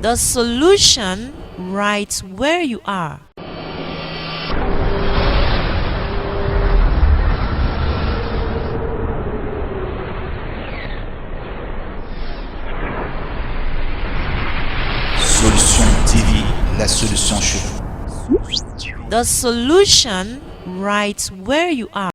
The solution right where you are. Solution TV, la solution chez vous. The solution right where you are.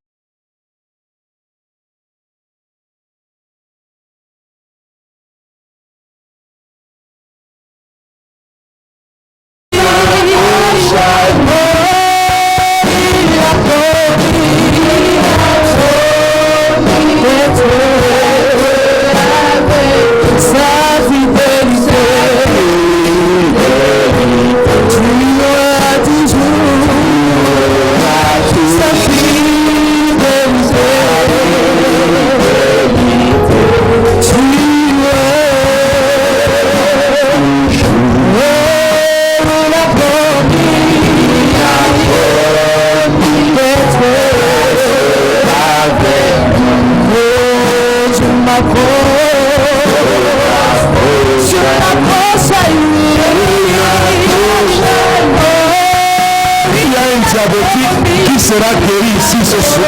Qui sera guéri ici ce soir?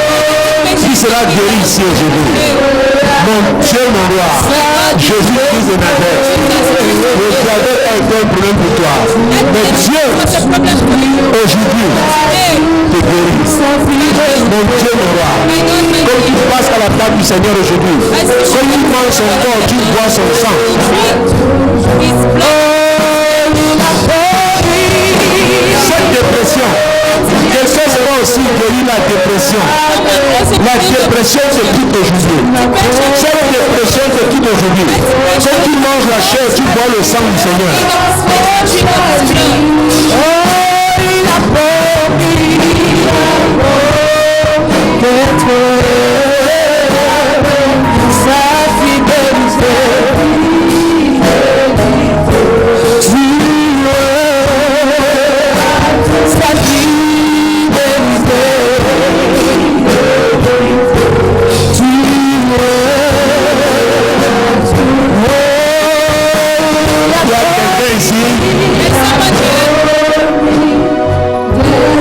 Qui sera guéri ici aujourd'hui? Mon Dieu, mon roi, Jésus-Christ de Nazareth. Le diabète est un problème pour toi. Mais Dieu, aujourd'hui, te guérit. Mon Dieu, mon roi, comme tu passes à la table du Seigneur aujourd'hui, comme tu manges son corps, tu bois son sang. Cette dépression, quelqu'un sera aussi guéri la dépression. La dépression se quitte aujourd'hui. Cette dépression se quitte aujourd'hui. Quand tu manges la chair, tu bois le sang du Seigneur.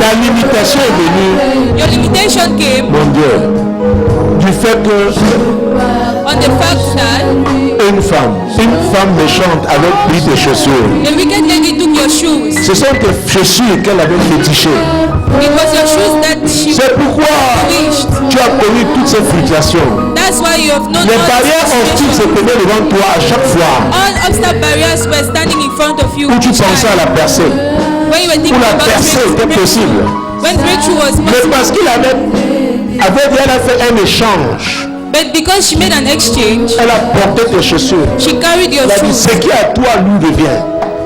La limitation est venue. Your limitation came Mon Dieu, du fait que on the fact that une femme méchante avait pris tes chaussures. the wicked lady took your shoes. Ce sont tes chaussures qu'elle avait fétichées. It was your shoes that she C'est pourquoi wished. tu as connu toutes ces fluctuations. That's why you have known Les all barrières these hostiles se situations. tenaient devant toi à chaque fois All obstacle barriers were standing in front of you. où tu each pensais à time. la percer. When you were Où thinking la about percée était possible. when breakthrough was Mais possible. parce qu'il elle a fait un échange. But because she made an exchange, Elle a porté tes chaussures. she carried your Elle a dit, shoes. ce qui est à toi lui revient.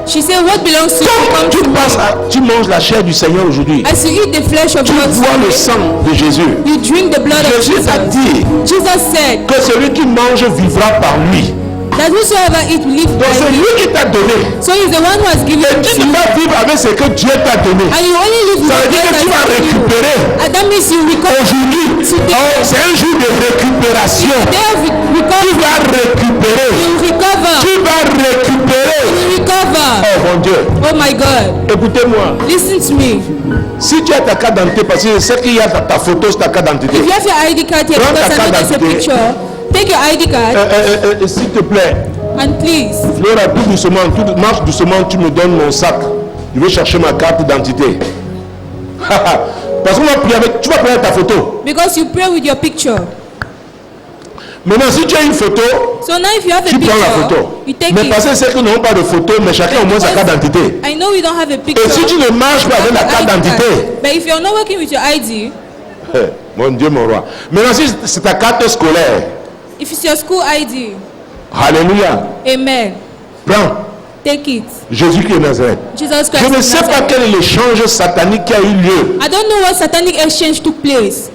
She said, what belongs to you Quand comes tu to me. tu manges la chair du Seigneur aujourd'hui, As you eat the flesh of tu God bois le today, sang de Jésus. you drink the blood of Jésus a Jesus. dit Jesus said que celui qui mange vivra par lui. that whosoever eat will live Donc by c'est him. lui qui t'a donné. So he's the one who has given Et it tu to ne you. vas vivre avec ce que Dieu t'a donné. And you only live Ça veut with dire God que tu vas has given you. récupérer. And that means you recover. Aujourd'hui, c'est un jour de récupération. Day of Tu recovery. vas récupérer. You recover. Tu vas récupérer. You recover. Oh mon Dieu. Oh my God. Écoutez-moi. Listen to me. Si tu as ta carte d'identité, parce que je sais qu'il y a ta photo sur ta carte d'identité. If you have your ID card here, Prends ta because I know carte there's a d'identité. picture, take your ID card S'il te plaît, and please, Flora, tout doucement, marche doucement, tu me donnes mon sac. Je vais chercher ma carte d'identité. Parce qu'on va prier avec, tu vas prier avec ta photo. because you pray with your picture. Maintenant, si tu as une photo, So now if you have a tu prends la picture, photo. you take Mais it. parce que c'est que nous n'avons pas de photo, mais chacun au moins sa carte d'identité. I know we don't have a picture. Et si tu ne marches pas avec la carte d'identité, But if you're not working with your ID, mon Dieu, mon roi. Maintenant, si c'est ta carte scolaire, if it's your school ID, alléluia, amen, prends take it. Jésus-Christ de Nazareth. Jesus Christ. Je ne of sais pas Nazareth. quel est l'échange satanique qui a eu lieu I don't know what satanic exchange took place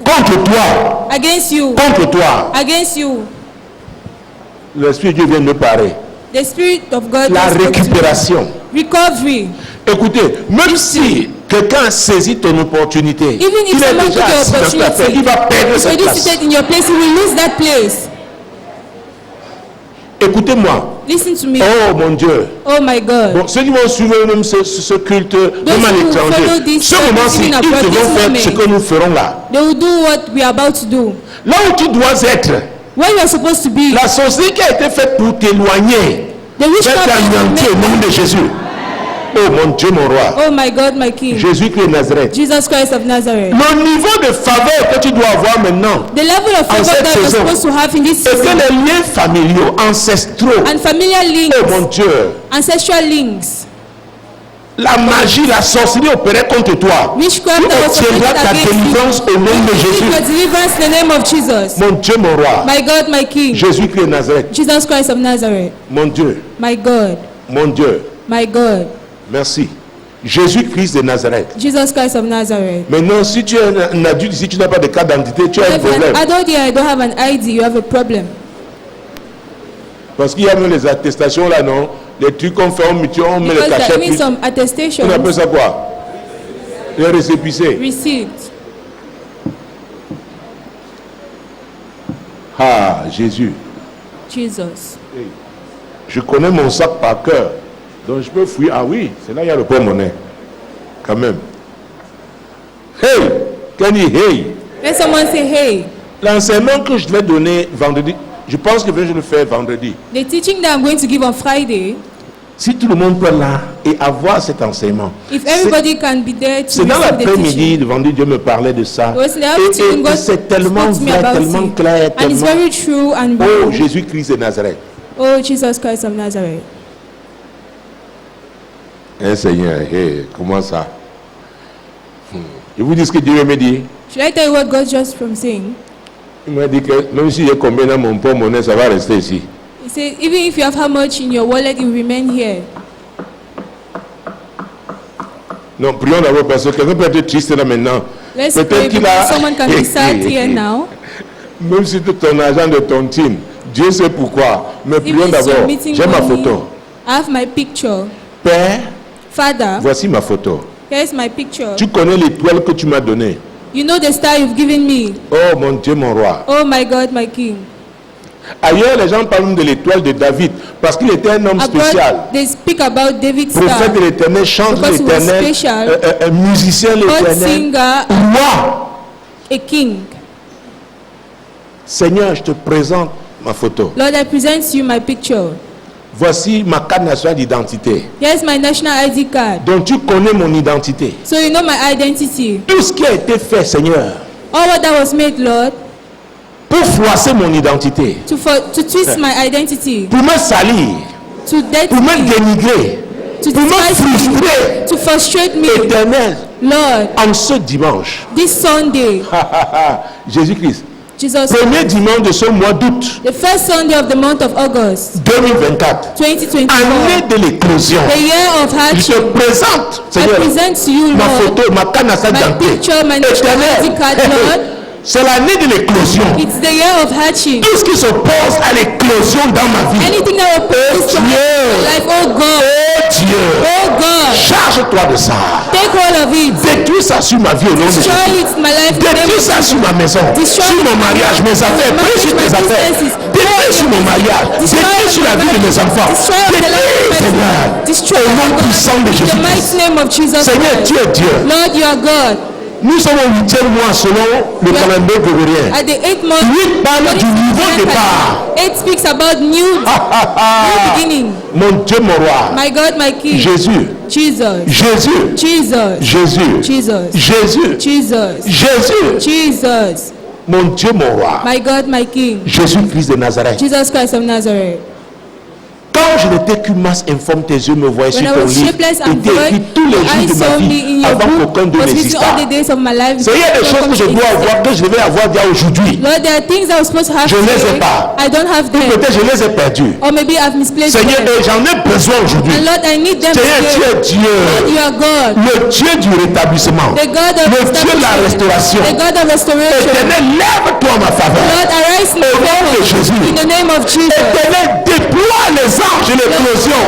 contre toi, against you. contre toi. Against you. L'Esprit de Dieu vient de me parler. The Spirit of God. La has spoken to récupération. you. Recovery. Écoutez, même si quelqu'un saisit ton opportunité, Even if il est someone déjà took your assis dans cette affaire, il va perdre If cette you place. seated in your place, you will lose that place. Écoutez-moi. Listen to me. Oh mon Dieu. Oh my God. Bon, ceux qui vont suivre même ce culte, même à who l'étranger, follow this ce moment-ci, service in ils abroad, devront this faire moment, ce que nous ferons là. They will do what we are about to do. Là où tu dois être, Where you are supposed to be. la sorcellerie qui a été faite pour t'éloigner, The witchcraft va that t'anéantir au nom de Jésus. Oh mon Dieu, mon roi. Oh my God, my King. Jésus-Christ de Nazareth. Jesus Christ of Nazareth. Le niveau de faveur que tu dois avoir maintenant, The level of favor cette that you're saison, supposed to have in this c'est que season. les liens familiaux, ancestraux, And familiar oh links. mon Dieu, Ancestral links. la magie, la sorcellerie opérait contre toi. Witchcraft Tu that was obtiendras operated ta against you. délivrance au nom de Receive Jésus. your deliverance in the name of Jesus. Mon Dieu, mon roi. My God, my King. Jésus-Christ de Nazareth. Jesus Christ of Nazareth. Mon Dieu, My God. mon Dieu. My God. Merci. Jésus-Christ de Nazareth. Jesus Christ of Nazareth. Maintenant, si tu es un adulte, si tu n'as pas de carte d'identité, tu as un If an problème. adult here, I don't have an ID, you have a problem. Parce qu'il y a même les attestations là, non? Les trucs qu'on fait, on met le Because cachet. there is Puis, some on appelle attestations, ça quoi? Les récépissés. receipt. Ah, Jésus. Jesus. Je connais mon sac par cœur. Donc je peux fouiller. Ah oui, c'est là il y a le porte-monnaie. Quand même. Hey! Can you hey? Let someone say, hey, L'enseignement que je vais donner vendredi, je pense que je vais le faire vendredi. the teaching that I'm going to give on Friday, Si tout le monde peut là et avoir cet enseignement. if everybody can be there to C'est dans receive the l'après-midi, teaching. le vendredi, Dieu me parlait de ça. It was in the Et afternoon, God c'est tellement spoke to me vrai, about tellement it. clair, And it's tellement... very true and Oh, real. Jésus-Christ de Nazareth. Oh, Jesus Christ of Nazareth. Eh Seigneur, hey, comment ça? Je vous dis ce que Dieu me dit. Should I tell you what God just from saying? Il m'a dit que même si j'ai combien dans mon porte-monnaie, ça va rester ici. He said, even if you have how much in your wallet, it will remain here. Non, prions d'abord parce que quelqu'un peut être triste là maintenant. Let's pray Peut-être qu'il because a... someone can be sad here now. Même si tout ton argent de ton team, Dieu sait pourquoi. Mais If prions it's your d'abord. meeting J'ai ma money, photo. I have my picture. Père, Father, voici ma photo. here's my picture. Tu connais l'étoile que tu m'as donnée. You know the star you've given me. Oh mon Dieu, mon roi. Oh my God, my King. Ailleurs, les gens parlent de l'étoile de David parce qu'il était un homme spécial. Abroad, they speak about David's star. Prophète de l'éternel, chante Because he was l'éternel, special. musicien God l'éternel, singer, roi. a king. Seigneur, je te présente ma photo. Lord, I present to you my picture. Voici ma carte nationale d'identité. Here's my national ID card. Donc tu connais mon identité. So you know my identity. Tout ce qui a été fait, Seigneur, All what that was made, Lord, pour froisser mon identité, to twist my identity, pour me salir, to death pour me me, dénigrer, to pour me despise frustrer, me, to frustrate me. éternel, Lord, en ce dimanche. this Sunday, Jésus-Christ. Jesus, Premier dimanche de ce mois d'août the first Sunday of the month of August, 2024. 2024, Année de l'éclosion. the year of Je te hardship, présente, I Seigneur, present to you, ma Lord, photo, ma carte nationale my d'identité. picture, my national ID card, Lord. C'est l'année de l'éclosion. It's the year of hardship. Tout ce qui s'oppose à l'éclosion dans ma vie. Anything that will put Dieu. my life, oh God, Oh Dieu, oh God, charge-toi de ça. take hold of it. Détruis ça sur ma vie au nom de Jésus. Destroy it in my life. Détruis ça sur ma maison, sur mon mariage, mes affaires, prie sur tes affaires. Détruis sur mon mariage, détruis sur la vie de mes enfants. Détruis, Seigneur, Destroy au nom puissant de in the Jésus. mighty name of Jesus Seigneur, Christ. tu es Dieu. Lord, you are God. Nous sommes au 8e mois selon le calendrier grégorien. At the 8th month, 8 parle du niveau de départ. 8 speaks about new beginning. Mon Dieu, mon roi. My God, my King. Jésus, Jesus. Jésus, Jesus. Jésus, Jesus. Jésus, Jesus. Jésus, Jesus. mon Dieu, mon roi. My God, my King. Jésus-Christ de Nazareth. Jesus Christ of Nazareth. Quand je n'étais qu'une masse informe, tes yeux me voyaient sur When I ton was livre. shapeless and Était écrit void, tous les your jours eyes de ma saw me vie in your avant book. qu'aucun d'eux Was written n'existât. all the days of my life. C'est il y a des choses que je dois avoir, que je devais avoir déjà aujourd'hui. Lord, there are things I was supposed to have Je ne les ai today. pas. I don't have them. Peut-être je les ai perdus. Or maybe I've misplaced Seigneur, them. et j'en ai besoin aujourd'hui. And Lord, I need them Seigneur, tu today. es Dieu. Lord, you are God. Le Dieu du rétablissement. The God of Le Dieu de la restauration. The God of restoration. Éternel, lève-toi en ma faveur. Lord, arise in Au nom de favor. Jésus. In the name of Jesus. Éternel, déploie les anges de l'éclosion.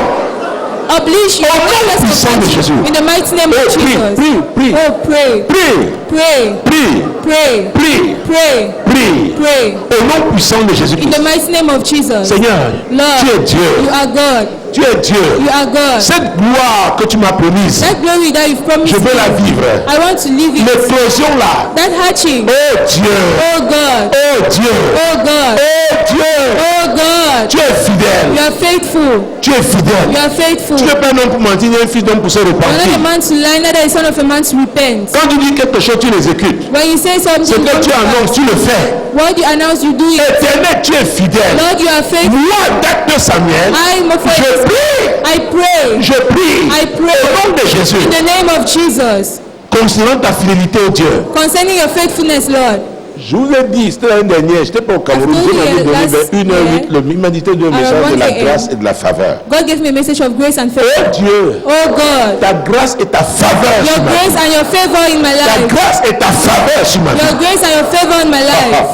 Oblige your Au nom puissant de Jésus. in the mighty name of Oh, prie, Jesus. prie, prie. Oh, pray. Prie. Pray. Prie. Pray. Prie. Pray. Prie. Pray. Au nom puissant de In Jésus-Christ. the mighty name of Jesus. Seigneur, Lord, tu es Dieu. you are God. Tu es Dieu. You are God. Cette gloire que tu m'as promise, That glory that you've promised je veux la me, vivre. I want to live it. L'explosion là. That hatching. Oh Dieu. Oh God. Oh Dieu. Oh God. Oh Dieu. Oh God. Tu es fidèle. You are faithful. Tu es fidèle. You are faithful. Tu n'es pas un homme pour mentir, ni un fils d'homme pour se You are not a repentir. man to lie, neither a son of a man to repent. Quand tu dis quelque chose, tu l'exécutes. When you say something, Ce que tu annonces, tu le fais. what you announce, you do it. Éternel, tu es fidèle. Lord, you are faithful. Moi, date de Samuel, I'm je afraid. prie. I pray. Je prie. I pray. Au nom de Jésus. In the name of Jesus. Considérant ta fidélité au Dieu. Concerning your faithfulness, Lord. Je vous ai dit, c'était l'année dernière, j'étais pas au Cameroun, I've told Dieu m'avait you donné last vers 1h08, il m'a dit de message de la 1 a.m. grâce et de la faveur. God gave me a message of grace and favor. Oh Dieu, Oh God. ta grâce et ta faveur Your sur ma grace vie. and your favor in my Ta life. grâce et ta faveur sur ma vie. Your grace and your favor in my life.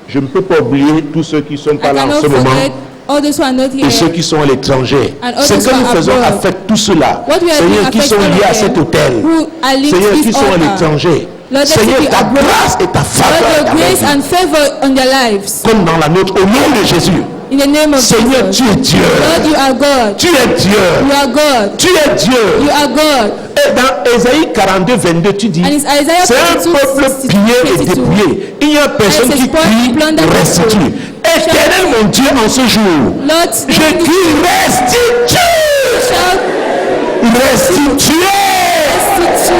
Je ne peux pas oublier tous ceux qui sont I pas là en cannot ce moment forget all those who are not et ceux here. qui sont à l'étranger. And all Ce those que who nous are faisons abroad. affecte tout cela. What we are Seigneur, doing qui affects sont all liés à of cet them hôtel. who are linked Seigneur, to qui this sont à altar. l'étranger. Lord, let Seigneur, it be ta abroad. grâce et ta faveur Lord, dans your ma grace vie. and favor on their lives. Comme dans la nôtre, au nom de Jésus. In the name of Seigneur, tu Jesus. es Dieu. Lord, you are God. Tu es Dieu. You are God. Tu es Dieu. You are God. Et dans Ésaïe 42, 22, tu dis, And it's Isaiah c'est un 42, peuple 62, pillé et 22. dépouillé. Il n'y a personne And qui it's a crie, plunder restitue. Éternel mon Dieu, en ce jour, Lord, je crie, restitue. shout, Restitue. restitute.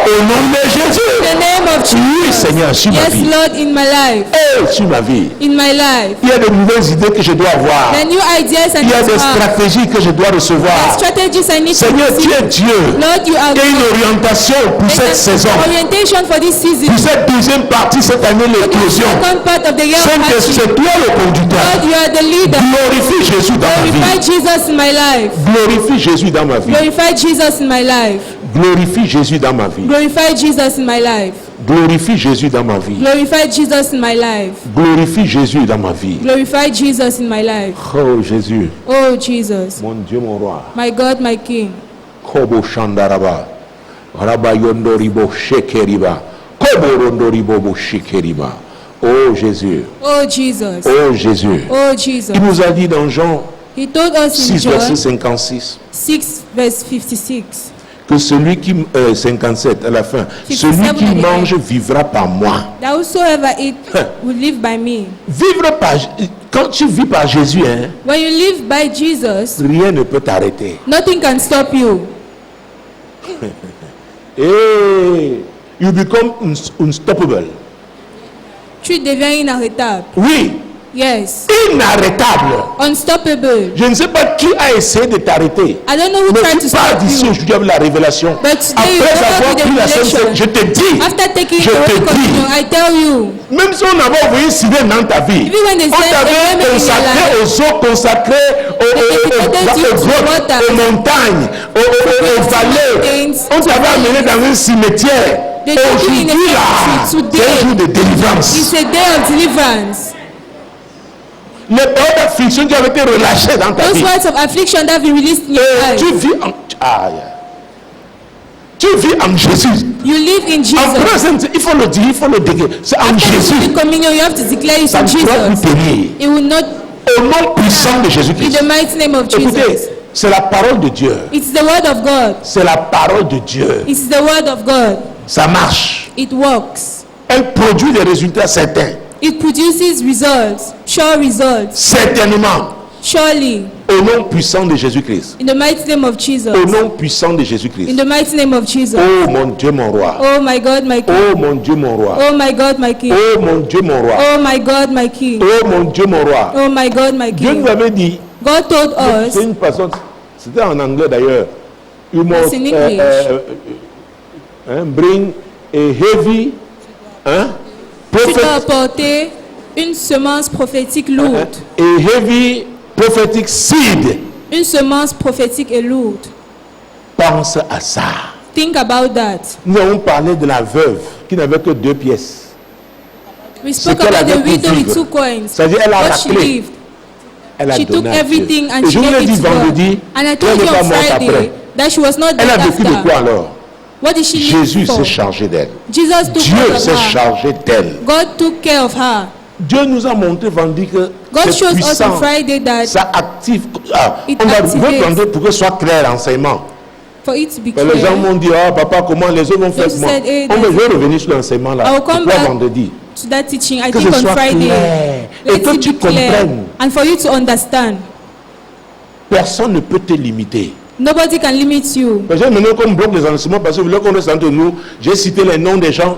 Au nom de Jésus. In the name of Oui, Jesus. Seigneur, sur ma Yes, vie. Lord, in my life. Sur ma vie. In my life. Il y a de nouvelles idées que je dois avoir. The new ideas and Il y a des the stratégies que je dois recevoir. strategies I need to Seigneur, tu receive. es Dieu. Lord, you are Et une God. orientation pour cette There's saison. an orientation for this season. Pour cette deuxième partie, cette année, The l'éclosion. second part of the year of Saint-Esprit, Hatching. c'est toi le conducteur. Lord, you are the leader. Glorifie Jésus dans ma Glorify vie. Jesus in my life. Glorifie Jésus dans ma vie. Glorify Jesus in my life. Glorifie Jésus dans ma vie. Glorify Jesus in my life. Glorifie Jésus dans ma vie. Glorify Jesus in my life. Glorifie Jésus dans ma vie. Glorify Jesus in my life. Oh Jésus, Oh Jesus, mon Dieu, mon roi. my God, my King. Kobo Shandaraba. Raba Yondoribo Shekeriba. Kobo Rondoribo Shekeriba. Oh Jésus. Oh Jesus. Oh Jésus. Oh Jesus. Il nous a dit dans Jean He told us in 6, verset John 56. 6, verse 56. Que celui qui 57 à la fin, 57 celui qui à la fin. mange vivra par moi. That whosoever eat will live by me. Vivre par quand tu vis par Jésus, hein, When you live by Jesus, rien ne peut t'arrêter. nothing can stop you. Et you become unstoppable. Tu deviens inarrêtable. Oui, Yes. inarrêtable. Unstoppable. Je ne sais pas qui a essayé de t'arrêter. I don't know who Mais tried tu to pars stop d'ici you. aujourd'hui avec la révélation. But today you Après go avoir with the pris la revelation. Sainte, je te dis, After taking je the te Holy dis, Communion, I tell you, même si on avait envoyé Sylvain dans ta vie, Even when they on said t'avait amen in consacré your aux eaux, consacré dedicated you aux to grottes, water. aux montagnes, aux vallées. mountains, On t'avait amené dans un cimetière. They took you in a Aujourd'hui là, cemetery. c'est un jour de délivrance. it's a day of deliverance. Les paroles d'affliction qui avaient été relâchées dans ta Those vie. words of affliction that have been released in your Et tu life. vis en... Ah, yeah. Tu vis en Jésus. You live in En Jesus. présence, il faut le dire, il faut le dire. C'est en After Jésus. the communion, you have to declare it Ça in ne pourra plus Jesus. tenir. It will not, Au nom puissant de in Jésus-Christ. the mighty name of Écoutez, Jesus. c'est la parole de Dieu. It's the word of God. C'est la parole de Dieu. It's the word of God. Ça marche. It works. Elle produit des résultats certains. It produces results, sure results, Certainement. surely, Au nom puissant de Jésus-Christ. in the mighty name of Jesus. Au nom puissant de In Jésus-Christ. the mighty name of Jesus. Oh mon Dieu, mon roi. Oh my God, my King. Oh mon Dieu, mon roi. Oh my God, my King. Oh mon Dieu, mon roi. Oh my God, my King. Oh mon Dieu, mon roi. Oh my God, my Dieu King. nous avait dit, God told c'est us, une personne, c'était en anglais d'ailleurs, you must in English. bring a heavy tu dois prophet, apporter une semence prophétique lourde. a heavy prophetic seed. Une semence prophétique et lourde. Pense à ça. Think about that. Nous avons parlé de la veuve qui n'avait que 2 pièces. We spoke qu'elle about avait the pour widow with vivre. 2 coins. C'est-à-dire, elle a What she raclé. lived. Elle a She took donné à Dieu. everything and Et she je vous l'ai gave dit it to God. vendredi, And I elle told n'est you pas on morte Friday après. that she was not Elle a dead vécu de quoi after. alors? What did she Jésus live s'est for? chargé d'elle. Jesus took Dieu care of s'est her. chargé d'elle. God took care of her. Dieu nous a montré vendredi que God c'est shows us puissant. on Friday that Ça active. It On va activates. demander pour que ce soit clair l'enseignement. for it to be Mais les gens clear, m'ont dit, ah papa, comment les autres vont faire Those comment? said, hey, On va revenir sur l'enseignement là. I will come Pourquoi back vendredi? to that teaching, I Que think ce on soit Friday. clair. Et Let que it tu be clear. comprennes. And for you to understand. Personne ne peut te limiter. Nobody can limit you. Mais j'ai maintenant qu'on bloque les enseignements parce que vous voulez qu'on reste entre nous. J'ai cité les noms des gens.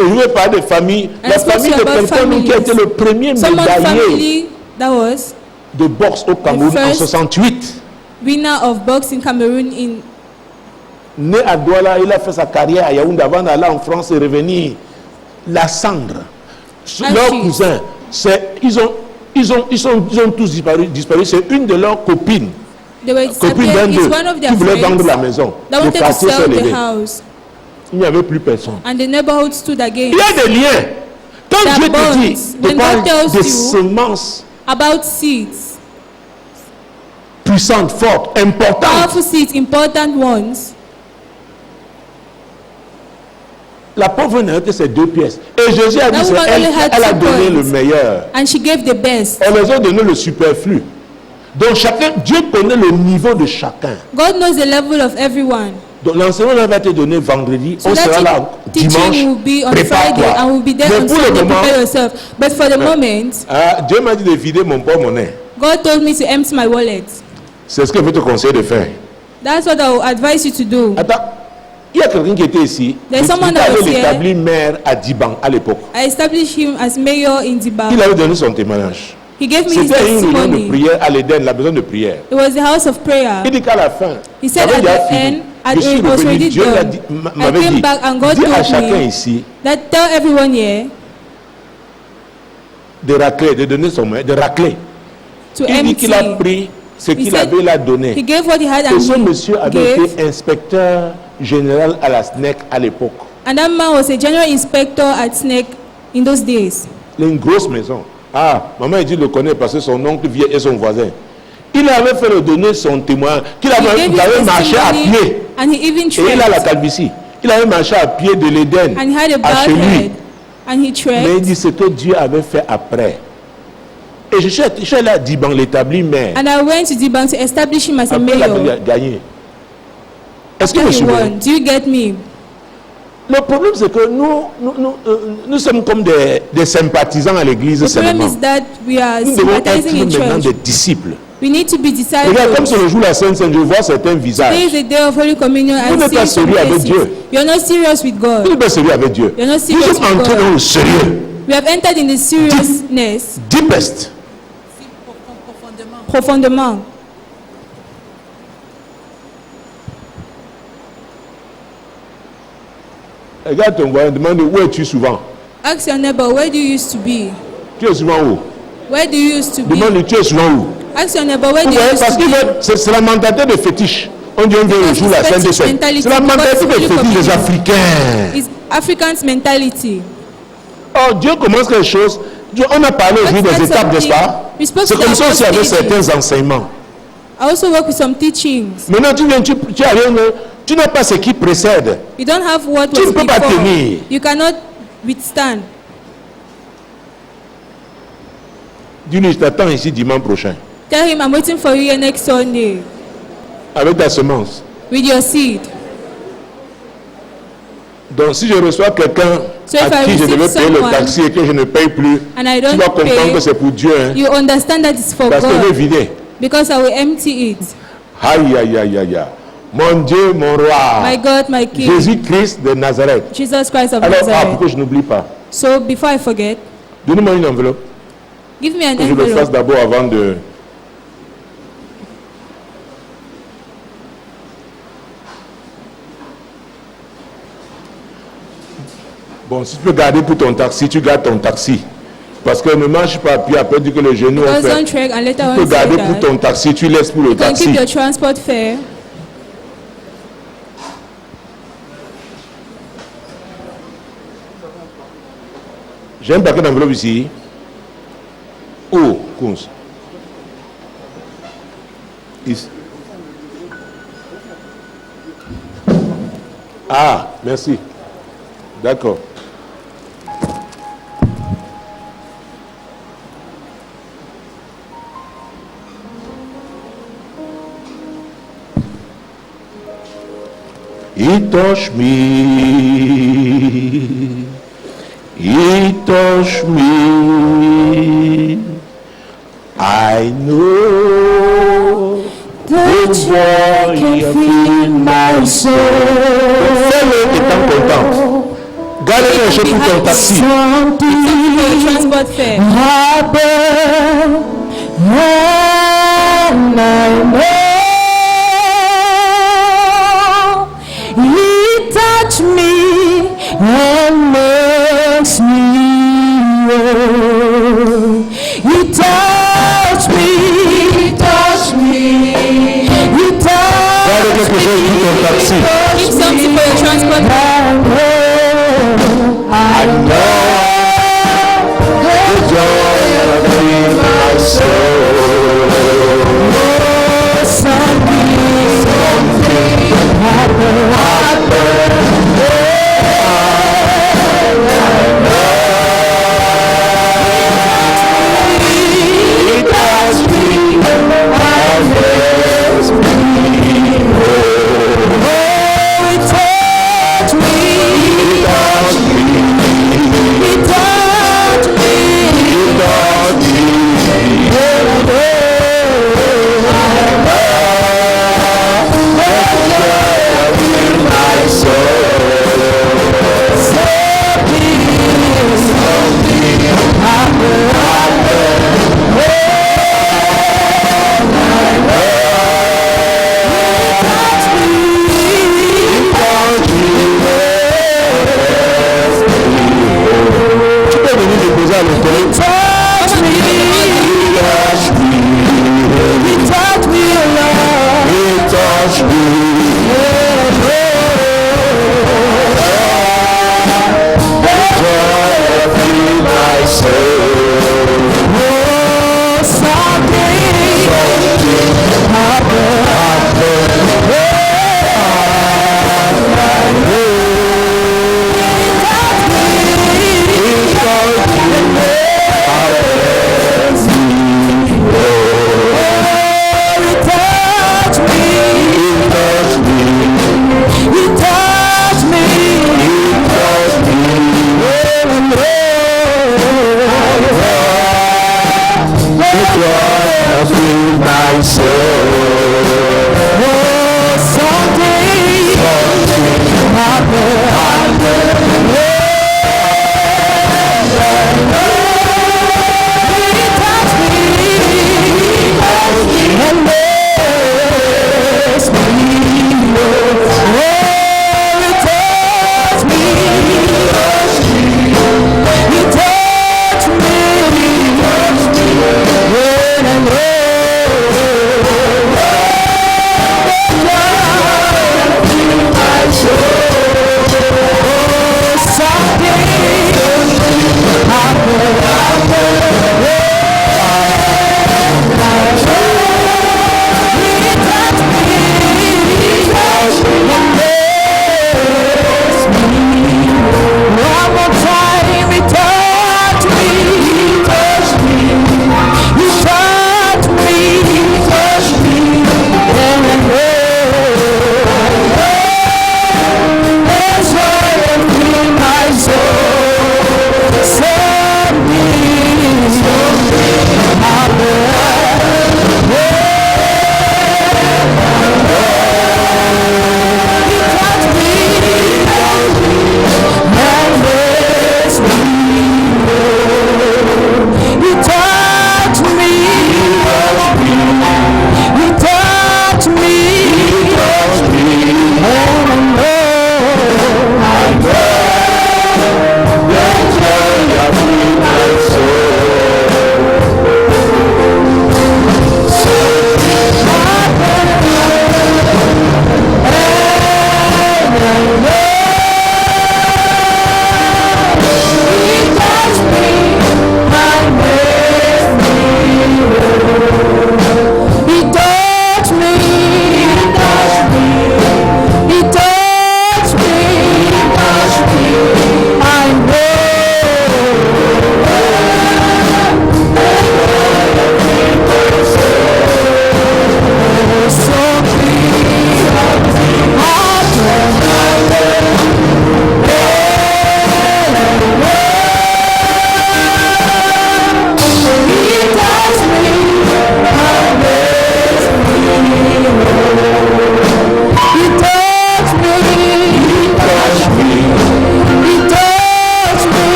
Et je vais parler de famille. I La spoke famille to de about quelqu'un qui a été le premier Someone médaillé family that was de boxe au Cameroun en first 68. winner of boxing Cameroon in Né à Douala, il a fait sa carrière à Yaoundé avant d'aller en France et revenir. La Cendre, leurs Achille. cousins, ils ont tous disparu. C'est une de leurs copines, they were copine disappeared. d'un It's d'eux, one of qui their voulait vendre la friends maison. that Le wanted to quartier s'est sell levé. the house Il n'y avait plus personne. and the neighborhood stood Il against. y a des liens. Quand There are Dieu te dit, bonds. de When parle God tells des you semences About seeds, puissantes, fortes, importantes, powerful seeds, important ones. la pauvre n'a que ces 2 pièces. Et Jésus a dit, That c'est woman elle, only had elle a 2 donné le coins. meilleur. And she gave the best. On les a donné le superflu. Donc chacun, Dieu connaît le niveau de chacun. God knows the level of everyone. Donc l'enseignement va te donner vendredi, So on that sera là teaching dimanche, will be on Friday prépare-toi. and will be there Mais on pour le Sunday. moment, Prepare yourself. But for the moment, Dieu m'a dit de vider mon porte-monnaie. God told me to empty my wallet. C'est ce que je vais te conseiller de faire. That's what I will advise you to do. Attends, il y a quelqu'un qui était ici, There's qui someone that avait was here. l'établi maire à Diban à l'époque. I established him as mayor in Zimbabwe. Il avait donné son témoignage. He gave me his C'était une réunion de testimony. prière à l'Éden, la maison de prière. It was the house of prayer. Il dit qu'à la fin, He said j'avais at déjà the fini. end, Je suis it was revenu, already Dieu done. m'avait I came dit, back and God dis à told chacun me ici that tell everyone here de racler, de donner son main, de racler. to Il dit qu'il a empty. pris ce qu'il said avait là donné. He gave what he had Et and ce he monsieur avait gave. été inspecteur général à la SNEC à l'époque. And that man was a general inspector at SNEC in those days. Une grosse maison. Ah, maman, il dit, le connaît parce que son oncle vient et son voisin. Il avait fait le donner son témoin, qu'il He avait, gave il avait his marché à testimony pied. and he even Et il a la trekked. calvitie. Il avait marché à pied de l'Éden And he had a à bald chez lui. head. And he Mais il trekked. dit ce que Dieu avait fait après. Et je suis allé à Diban, l'établi maire. And I went to Diban to establish him as a Après, il a mayor. gagné. Est-ce que After vous he suivez? won. Do you get me? Le problème, c'est que nous sommes comme des sympathisants à l'église The problem seulement. is that we are Nous devons sympathizing in être maintenant church. des disciples. We need to be Regarde, comme disciples. c'est le jour de la Sainte-Seine, je vois certains visages. Today is a day of Holy Communion Vous and n'êtes pas see some sérieux avec faces. Dieu. You're not serious with Vous God. n'êtes pas sérieux avec Dieu. You're not Nous serious sommes with entrés God. dans le sérieux. We have entered in the seriousness Deepest. profondément. Regarde ton voisin, demande où es-tu souvent. Ask your neighbor, where do you used to be? Tu es souvent où? Where do you used to be? Demande, tu es souvent où? Ask your neighbor, where Vous do you voyez, used parce to que be? c'est la mentalité de fétiche. On dit on vient le jour de la Sainte-Seine. C'est la mentalité de fétiche des Africains. It's African's mentality. Oh, Dieu commence quelque chose. On a parlé aujourd'hui des étapes, n'est-ce pas? C'est comme ça aussi avec certains enseignements. I also work with some teachings. Maintenant, tu arrives, tu n'as pas ce qui précède. You don't have what Tu was ne peux pas before. tenir. You cannot withstand. Dis-lui, je t'attends ici dimanche prochain. Tell him I'm waiting for you here next Sunday Avec ta semence. with your seed. Donc, si je reçois quelqu'un So if à I qui je receive devais payer le someone taxi et que je ne paye plus, and I tu don't vas comprendre pay, que c'est pour Dieu. Hein, you understand that it's for parce que je vais God vider. because I will empty it. Aïe, aïe, aïe, aïe, aïe. Mon Dieu, mon roi. My God, my King, Jésus-Christ de Nazareth. Jesus Christ of Alors, pour Nazareth. que je n'oublie pas, So before I forget, donne-moi une enveloppe. give me an Que je le fasse envelope. d'abord avant de... Bon, si tu peux garder pour ton taxi, tu gardes ton taxi. Parce que ne marche pas, puis après, dis que le genou Because fait. don't trek and later Tu on peux say garder pour that. ton taxi, tu laisses pour le You can taxi. keep your transport fare. J'ai un paquet d'enveloppes ici. Oh, Kunz. Ici. Ah, merci. D'accord. He touched me. He touched me. I know the joy in my soul. Fais-le étant contente. Gardez les choses pour ton taxi. Transport fare. He touched me and makes me whole. He touched me. He touched me. He touched Gardez quelque chose pour ton taxi. Keep something for your transport fare. I know the joy in my soul. something happened.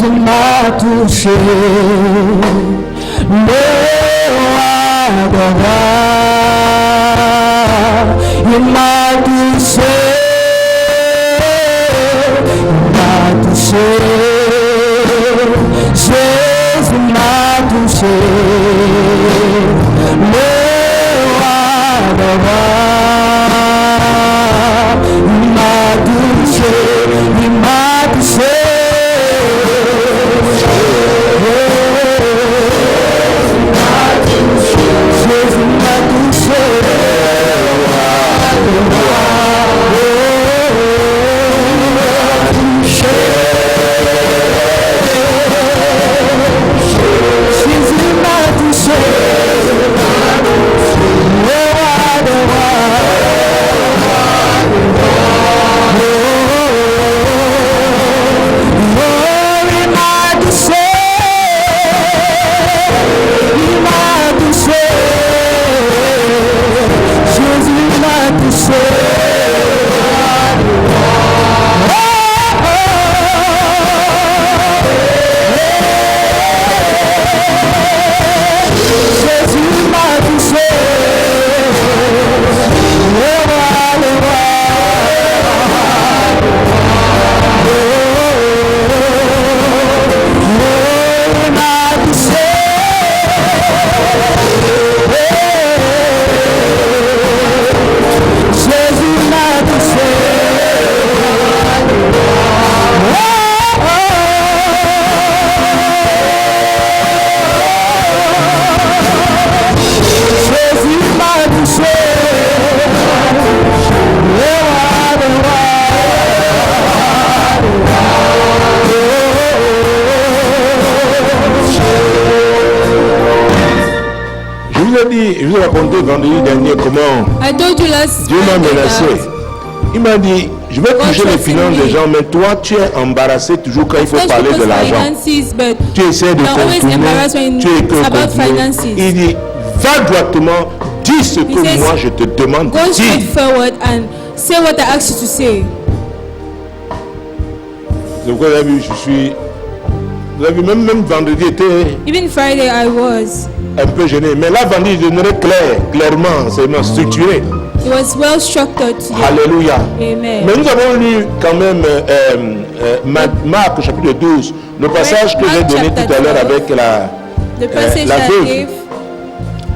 Jésus m'a touché. Le adora, il m'a touché. Jésus m'a touché, le adora, il m'a touché, il m'a touché. Jésus m'a touché, Je vous ai raconté vendredi dernier comment Dieu m'a menacé. Il m'a dit, je vais toucher les finances des gens, mais toi tu es embarrassé toujours quand il faut parler de l'argent. Tu essaies de contourner, tu es Il dit, va droitement, dis ce que moi je te demande de dire. Say what I asked you to say. Donc vous avez vu, vous avez vu, même vendredi était Even Friday I was. Un peu gêné, mais là vendredi je donnerai clairement, c'est structuré. It was well structured. Alléluia. Amen. Mais nous avons lu quand même Marc chapitre 12, le passage que j'ai donné tout à l'heure avec la veuve.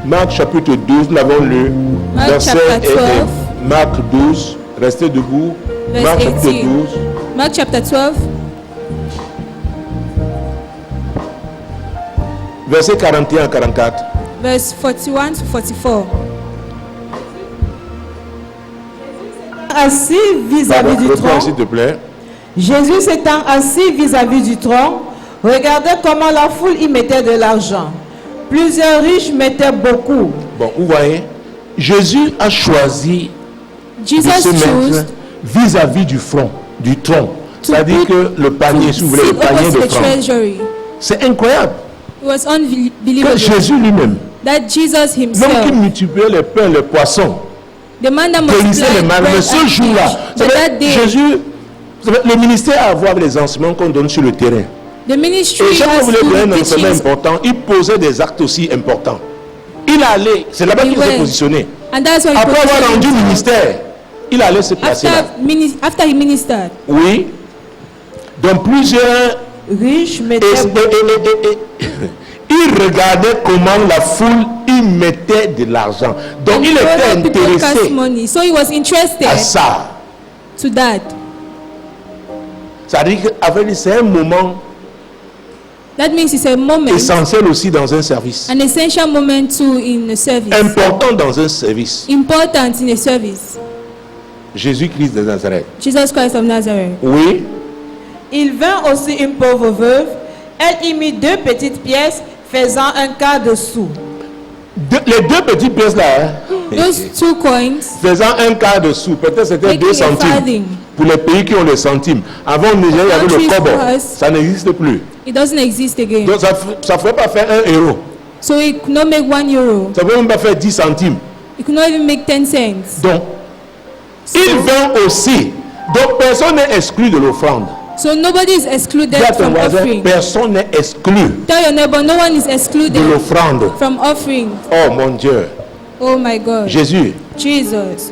Marc chapitre 12, nous l'avons lu, verset 12. Marc 12, restez debout. Marc chapitre 12. Mark chapter 12. Verset 41 à 44. Verse 41 to 44. Assis vis-à-vis du trône. S'il te plaît. Jésus s'étant assis vis-à-vis du trône, regardez comment la foule y mettait de l'argent. Plusieurs riches mettaient beaucoup. Bon, vous voyez, Jésus a choisi de se mettre vis-à-vis du front, du trône. C'est-à-dire que le panier, si vous voulez, le panier de francs. C'est incroyable. It was unbelievable. Que Jésus lui-même, that Jesus himself, l'homme qui multipliait les pains, les poissons, the man that guérissait les malades, mais ce jour-là, Jésus, le ministère a à voir avec les enseignements qu'on donne sur le terrain. The ministry et chaque fois que vous voulez donner un enseignement teachings, important, il posait des actes aussi importants. Il allait, c'est là-bas qu'il s'est positionné. Après avoir rendu le ministère, il allait se placer là. After he ministered. Oui. Donc plusieurs riches mettaient il regardait comment la foule y mettait de l'argent. Donc il était intéressé so he was interested à ça. To that. Ça veut dire qu'avec c'est un moment that means it's a moment essentiel aussi dans un service. An essential moment too in a service. Important dans un service. Important in a service. Jésus-Christ de Nazareth. Jesus Christ of Nazareth. Oui. Il vint aussi une pauvre veuve. Elle y mit 2 petites pièces faisant un quart de sou. Les 2 petites pièces là, those 2 coins, faisant un quart de sou, peut-être c'était 2 centimes. Pour les pays qui ont les centimes. Avant, au Nigeria, il y avait le kobo. Ça n'existe plus. It doesn't exist again. Donc ça ne ferait pas faire 1 euro. So it could not make 1 euro. Ça ne peut même pas faire 10 centimes. It could not even make 10 cents. Donc, il vint aussi. Donc personne n'est exclu de l'offrande. So nobody is excluded Dis à ton from voisin, offering. personne n'est exclu Tell your neighbor, no one is de excluded l'offrande. from offering. Oh mon Dieu. Oh my God. Jésus. Jesus.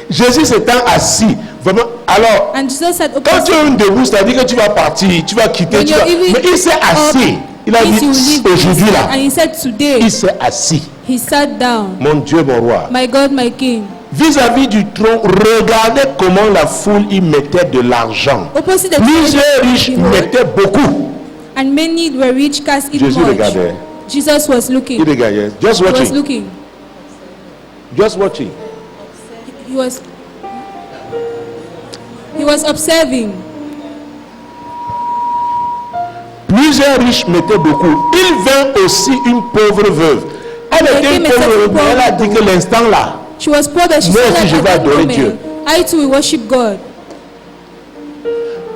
Jésus s'étant assis. Vraiment. Alors, And Jesus said, quand tu es une debout, c'est-à-dire que tu vas partir, tu vas quitter. When Tu you're vas... even Mais il s'est assis. Il a means dit you leave aujourd'hui this là. and he said today, Il s'est assis. he sat down. Mon Dieu, mon roi. My God, my King. Vis-à-vis du trône, regardez comment la foule y mettait de l'argent. Opposite the Plusieurs riches throne, mettaient beaucoup. and many were rich cast it Jésus much. regardait. Jesus was Il looking. regardait. Just He was watching. looking. Just watching. He was observing. Plusieurs riches mettaient beaucoup. Il vint aussi une pauvre veuve. Elle était une pauvre veuve, mais elle a dit que l'instant là, She was poor, but she Moi said aussi, je that vais at that adorer moment, Dieu. I too will worship God.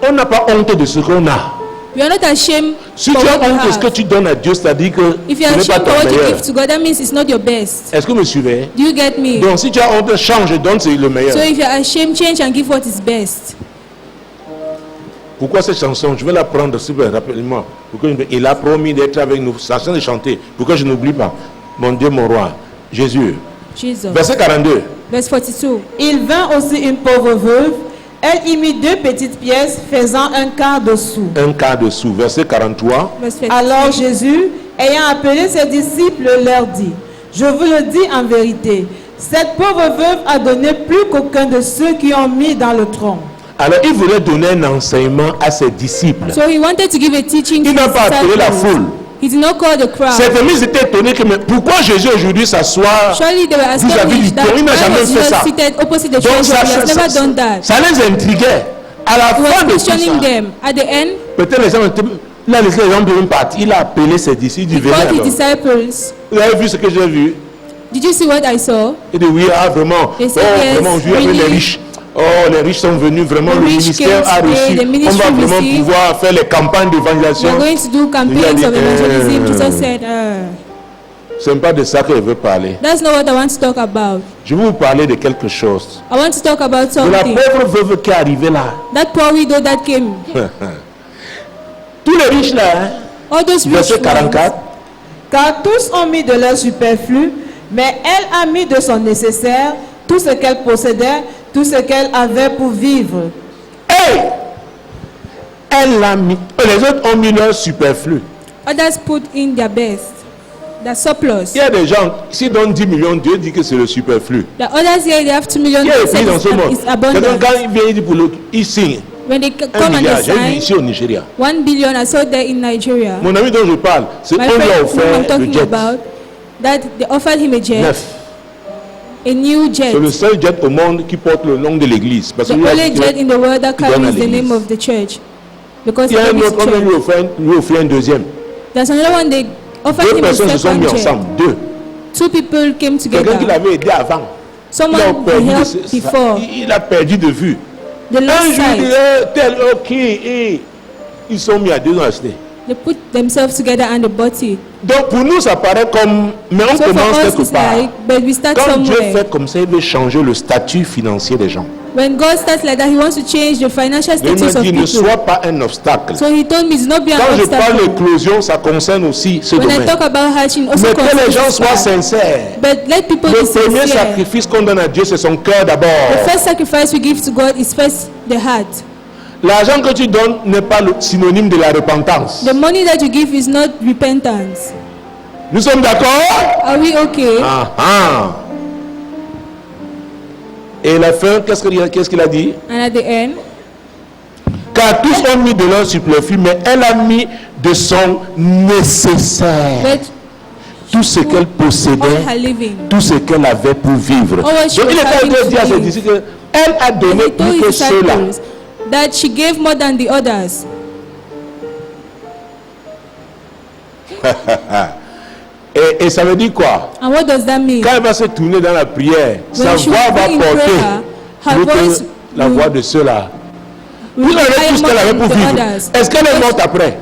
on n'a pas honte de ce qu'on a. We are not ashamed Si for tu as what we honte de ce que have. tu donnes à Dieu, c'est-à-dire que If ce you are n'est pas ashamed ton for what you meilleur. give to God, that means it's not your best. Est-ce que vous me suivez? Do you get me? Donc si tu as honte, change, donne c'est le meilleur. So if you are ashamed, change and give what is best. Pourquoi cette chanson? Je vais la prendre super rapidement. Il a promis d'être avec nous, sachant de chanter. Pourquoi je n'oublie pas? Mon Dieu, mon roi, Jésus. Jesus. Verset 42. Verse 42. Il vint aussi une pauvre veuve. Elle y mit 2 petites pièces faisant un quart de sou. Un quart de sou. Verset 43. Verse 43. Alors Jésus, ayant appelé ses disciples, leur dit, je vous le dis en vérité, cette pauvre veuve a donné plus qu'aucun de ceux qui ont mis dans le tronc. Alors il voulait donner un enseignement à ses disciples. So he wanted to give a teaching to Il n'a his pas appelé la disciples. foule. He did not call the crowd. Ses amis étaient étonnés que mais pourquoi Jésus aujourd'hui s'assoit Surely they were vis-à-vis du astonished that trône. Il n'a why jamais was fait Jesus ça. seated opposite the Donc treasure. He has never done that. ça les intriguait. À la He was fin de tout questioning ça, them. At the end, peut-être les gens étaient là, les gens devaient partir. Il a appelé ses disciples. Il dit he venez called his alors. disciples. Vous avez vu ce que j'ai vu? Did you see what I saw? Il dit oui, ah, vraiment. They Oh, said yes, vraiment, aujourd'hui avec really. les riches. Oh, les riches sont venus, vraiment, The le rich ministère came a today, reçu. the On ministry va vraiment received. pouvoir faire les campagnes We d'évangélisation. are going to do campaigns of evangelism. Jesus said, Ce n'est pas de ça que je veux parler. that's not what I want to talk about. Je vais vous parler de quelque chose. I want to talk about De la something. pauvre veuve qui est arrivée là. That poor widow that came. Tous les riches là, hein, All those rich verset ones. 44. Car tous ont mis de leur superflu, mais elle a mis de son nécessaire, tout ce qu'elle possédait, tout ce qu'elle avait pour vivre. Hey! Elle l'a mis. Les autres ont mis leur superflu. Others put in their best, their surplus. Il y a des gens, s'ils donnent 10 millions, Dieu dit que c'est le superflu. The others here, they have 2 million. Il y a des They pays dans said ce monde. it's Quelqu'un, abundant. quand il vient, il dit pour l'autre, il signe. When they 1 come and milliard. they J'ai vu sign, ici au Nigeria. 1 billion, I saw there in Nigeria. Mon ami dont je parle, c'est My on lui a friend who I'm offert le talking jet about, that they offered him a jet, neuf. a new jet. C'est le seul jet au monde qui porte le nom de l'église. Parce The que lui a only dit jet que- in the world that qui donne à carries the l'église. name of the church. Because il y a the un name is autre, on church. lui offert un deuxième. There's another one, they offered Deux him a personnes se sont mis second jet. ensemble. Deux. 2 people came Quelqu'un qui together. l'avait aidé avant. Il a Someone he perdu de, helped before. il a perdu de vue. The Un lost jour, il dit, sight. tel, ok, et ils sont mis à deux ans acheter. They put themselves together and they bought it. Donc pour nous, ça paraît comme. Mais on So for commence us, quelque it's part. like, but we start Quand Dieu somewhere. fait comme ça, il veut changer le statut financier des gens. When God starts like that, He wants to change the financial Il status m'a of dit, ne people. sois pas un obstacle. So He told me, do not be an Quand je parle obstacle. d'éclosion, ça concerne aussi ce When I domaine. talk about hatching, also Mais que les concerns gens this soient part. sincères. But let people Le be premier sincere. sacrifice qu'on donne à Dieu, c'est son cœur The d'abord. first sacrifice we give to God is first the heart. L'argent que tu donnes n'est pas le synonyme de la repentance. The money that you give is not repentance. Nous sommes d'accord? Are we okay? Ah, ah. Et la fin, qu'est-ce qu'il a dit? And at the end, Car tous ont mis de leur superflu, mais elle a mis de son nécessaire. but Tout ce qu'elle all possédait, her living. tout ce qu'elle avait pour vivre. All what she Donc il was est en having train de to dire à ses give. disciples qu'elle a And donné He told plus que His cela. disciples that she gave more than the others. Et ça veut dire quoi? And what does that mean? Quand elle va se tourner dans la prière, sa When she voix will va be in porter prayer, her plus voice que la will- voix de ceux-là. will Vous avez tout ce more qu'elle avait than pour the vivre. others. Est-ce qu'elle est morte après?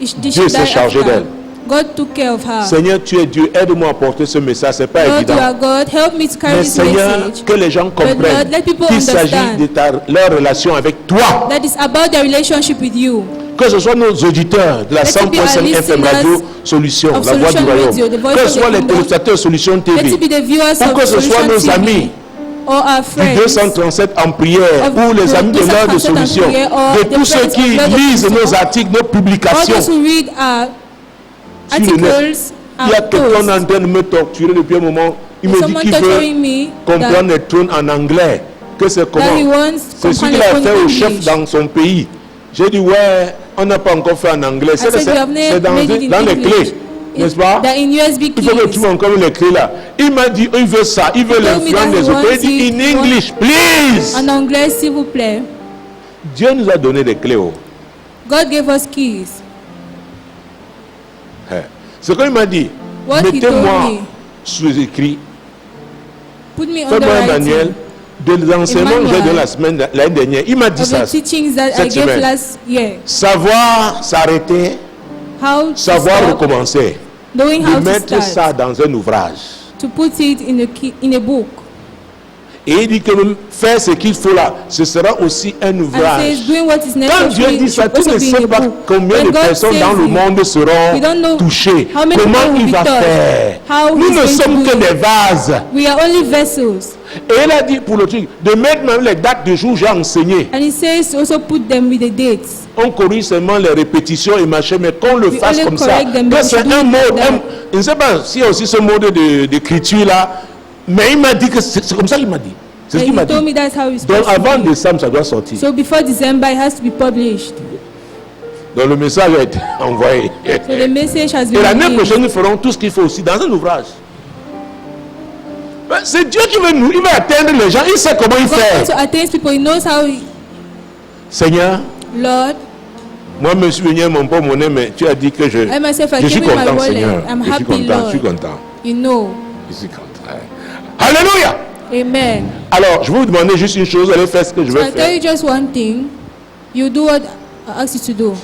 Did she Dieu die s'est chargé after? d'elle. God took care of her. Seigneur, tu es Dieu, aide-moi à porter ce message, c'est pas Lord, you évident. are God. Help me to carry Mais this Seigneur, message. que les gens Lord, comprennent let people qu'il s'agit understand de leur relation avec toi. that is about their relationship with you. Que ce soit nos auditeurs de la Let it be our 100.5 FM Radio Solution, of la voix du Solution royaume. Radio, the voice Que of ce the soit les kingdom. téléspectateurs Solution Let TV. it be the viewers Ou of que ce soit Solution nos TV amis or our du friends. 237 en prière Of ou les the amis de l'heure de 237 en solution, prière or de the tous ceux friends qui of l'heure de lisent solution. nos articles, nos All publications those who read our sur le net. articles, Il y a our quelqu'un posts. en train de me torturer depuis un moment. Il me dit Someone qu'il torturing veut me comprendre les trônes en anglais. Que c'est that he comment? wants C'est ce comprendre qu'il the a phone fait in au chef English. dans son pays. J'ai dit, ouais, on n'a pas encore fait en anglais. C'est said we have dans, made it in dans les English. clés, n'est-ce pas? That in USB Il faut que tu keys. m'encombres les clés là. Il m'a dit, il veut ça, il veut told me l'influence that des he autres. Il wants dit, it, in he English, please. En anglais, s'il vous plaît. Dieu nous a donné des clés. Oh. God gave us keys. C'est comme il m'a dit, What he told mettez-moi me. sous les écrits, Put me on the faites-moi un manuel writing de l'enseignement que j'ai donné l'année dernière. Il m'a dit of ça. the teachings that I cette gave semaine. last year. Savoir s'arrêter, How to savoir stop, recommencer. knowing De how to mettre start, ça dans un ouvrage. to put it in a book. Et il dit que même faire ce qu'il faut là, ce sera aussi un And ouvrage. says doing what is Quand Dieu necessary dit ça, should tu ne also be in sais a pas book. combien When de God personnes says dans le it, monde seront we don't know touchées. how many Comment people will il be va touched, faire? how Nous he's ne going sommes to que do it. des vases. We are only vessels. Et il a dit pour le truc, de mettre même les dates de jour, j'ai enseigné. And he says to also put them with the dates. On corrige seulement les répétitions et machin, mais qu'on le We fasse only comme ça. correct them, Que but c'est we do un it mode. like that. Je ne sais pas s'il y a aussi ce mode d'écriture là, mais il m'a dit que c'est comme ça qu'il m'a dit. C'est ce And qu'il m'a he told dit. me that's how it's Donc supposed to avant be. décembre, ça doit sortir. So before December, it has to be published. Donc le message a été envoyé. So the message has Et been l'année released. prochaine, nous ferons tout ce qu'il faut aussi dans un ouvrage. Ben, c'est Dieu qui veut nous, il va atteindre les gens, il sait comment il God wants fait. to attain people. He knows how. Seigneur, Lord, moi je me suis venu à mon pauvre monnaie, mais tu as dit que je myself, I suis gave him my content, wallet. Seigneur. I'm Je suis happy, content, je suis Lord. content. You know. Je suis content. Alléluia. Amen. Alors, je vais vous demander juste une chose, allez faire ce que je So vais I tell faire. you just one thing. You do what I ask you to do.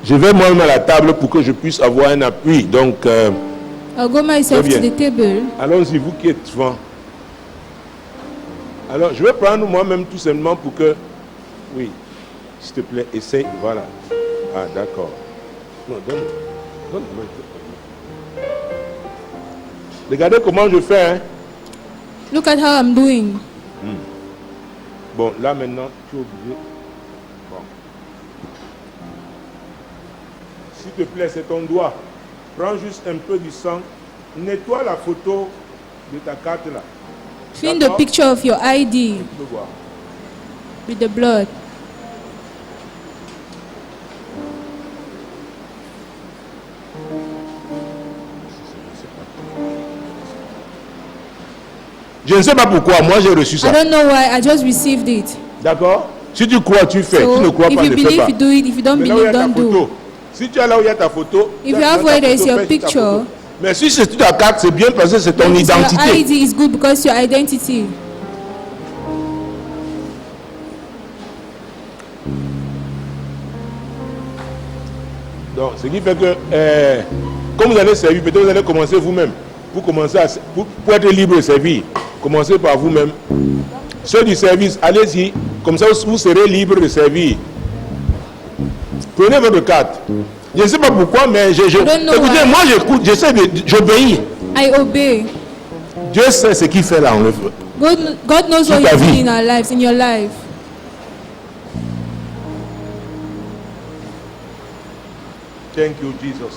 Je vais moi-même à la table pour que je puisse avoir un appui. Donc, I'll go myself Très to bien. the table. allons-y, vous qui êtes devant. Alors, je vais prendre moi-même tout simplement pour que... Oui, s'il te plaît, essaye. Voilà. Ah, d'accord. Non, donne-moi. Regardez comment je fais. Hein. Look at how I'm doing. Bon, là maintenant, tu es obligé. Bon. S'il te plaît, c'est ton doigt. Prends juste un peu du sang. Nettoie la photo de ta carte là. Clean the D'accord? picture of your ID Tu peux voir. with the blood. Je ne sais pas pourquoi, moi j'ai reçu I ça. don't know why. I just received it. D'accord? Si tu crois, tu fais. Si tu ne So crois if pas, you ne fais believe, pas. you do it. If you don't Mais là où il y believe, a ta don't do. photo. Si tu as là où il y a ta photo. If tu you as have ta where there is photo, your fais ta picture, photo. Mais si c'est sur ta carte, c'est bien parce que c'est ton If identité. your ID is good because your identity. Donc, ce qui fait que, comme vous allez servir, peut-être vous allez commencer vous-même. Vous commencez à, pour être libre de servir, commencez par vous-même. Ceux du service, allez-y, comme ça vous serez libre de servir. Prenez votre carte. Je ne sais pas pourquoi, mais don't know écoutez, why. moi j'écoute, j'obéis. I obey. Dieu sait ce qu'il fait là, on le fait. God knows Sur what ta He's vie. doing in our lives, in your life. Thank you, Jesus.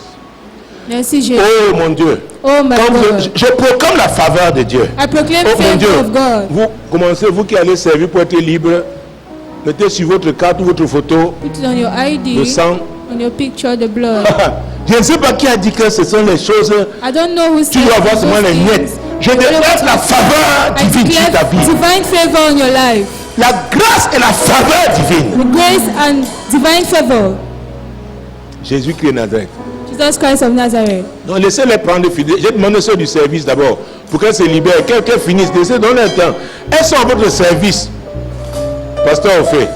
Merci, Jésus. Oh mon Dieu. Oh my Quand God. je proclame la faveur de Dieu. I proclaim Oh mon Dieu, favor of God. vous commencez, vous qui allez servir pour être libre, mettez sur votre carte ou votre photo Put it on your ID, le sang. on your picture, the blood. Je ne sais pas qui a dit que ce sont les choses. I don't know who Tu said dois voir those seulement les things. miettes. Je déclare la faveur I divine sur ta declare vie. divine favor on your life. La grâce et la faveur divine. The grace and divine favor. Jésus-Christ de Nazareth. Jesus Christ of Nazareth. Donc laissez-les prendre fidèles. J'ai demandé ceux du service d'abord pour qu'elles se libèrent, qu'elles finissent. Laissez dans leur temps. Elles sont à votre service. Pasteur Ophé,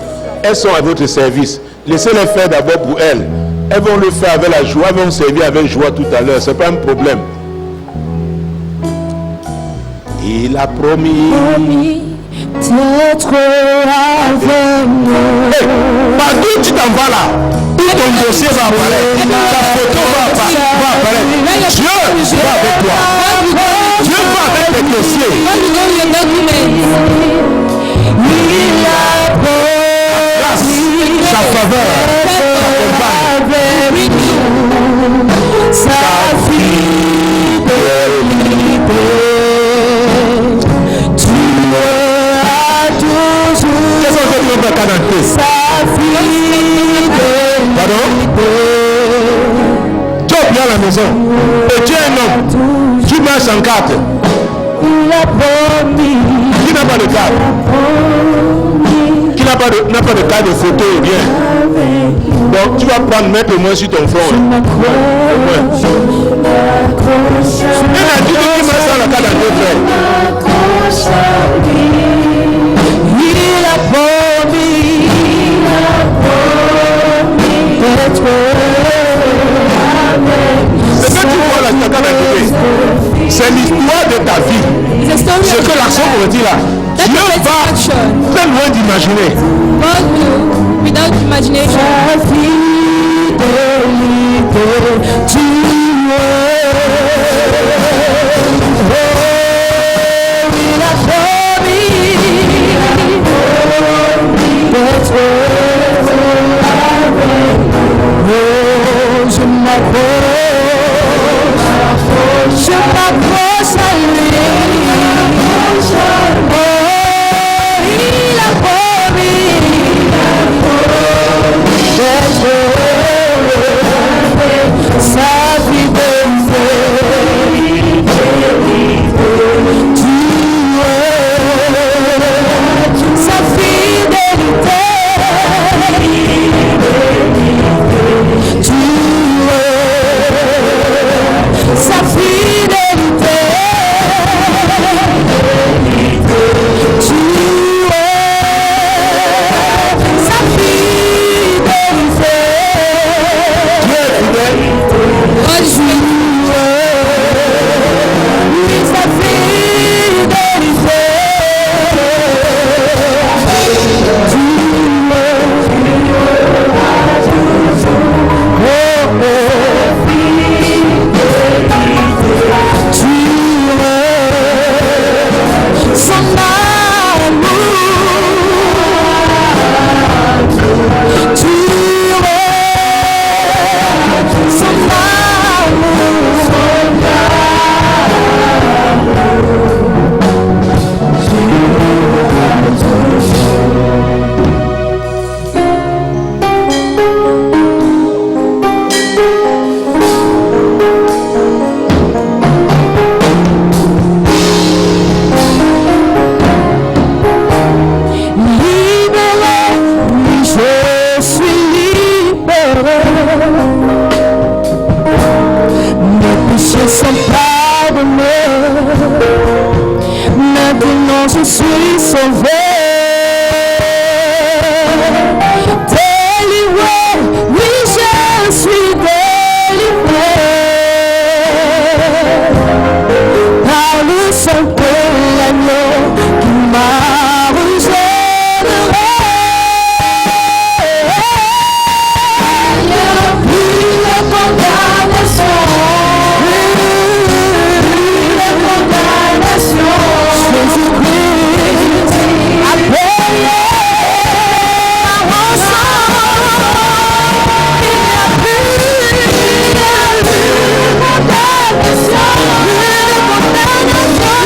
elles sont à votre service. Laissez-les faire d'abord pour elles. elles vont le faire avec la joie, elles vont servir avec joie tout à l'heure. Ce n'est pas un problème. Il a promis d'être avec nous. Hey, partout tu t'en vas là, tout ton dossier va apparaître, ta photo va apparaître. Dieu va avec toi. Dieu va avec tes dossiers. Il a Grâce, sa faveur, sa fidélité. Tu as toujours sa fidélité. Pardon? Job vient à la maison. Et tu es un homme. Tu marches en carte. Il a promis. Qui n'a pas de carte? Qui n'a pas de carte de photo et bien. Donc tu vas prendre, mettre au moins sur ton front. Il a dit que tu marches dans la carte d'un autre frère. Il a promis d'être Ce que tu vois là, c'est l'histoire de ta vie. Ce que l'action veut dire là. Dieu va très loin d'imaginer. God will, without imagination. sa fidélité. Tu il a promis d'être avec nous. Je m'approche à lui. Oh, il a promis d'être sa fidélité. Tu es sa fidélité. Tu es sa fidélité. Tu es sa fidélité. God is Sa fidélité. Son amour. Tu es son libéré, oui, je suis libéré. Mes péchés sont pardonnés. Maintenant je suis sauvé. Délivré, oui, je suis délivré. Par le sang de l'agneau qui m'a régénéré. Il n'y a plus de condamnation. Plus de condamnation. Jésus-Christ a payé la rançon. Il n'y a plus de condamnation. Plus de condamnation.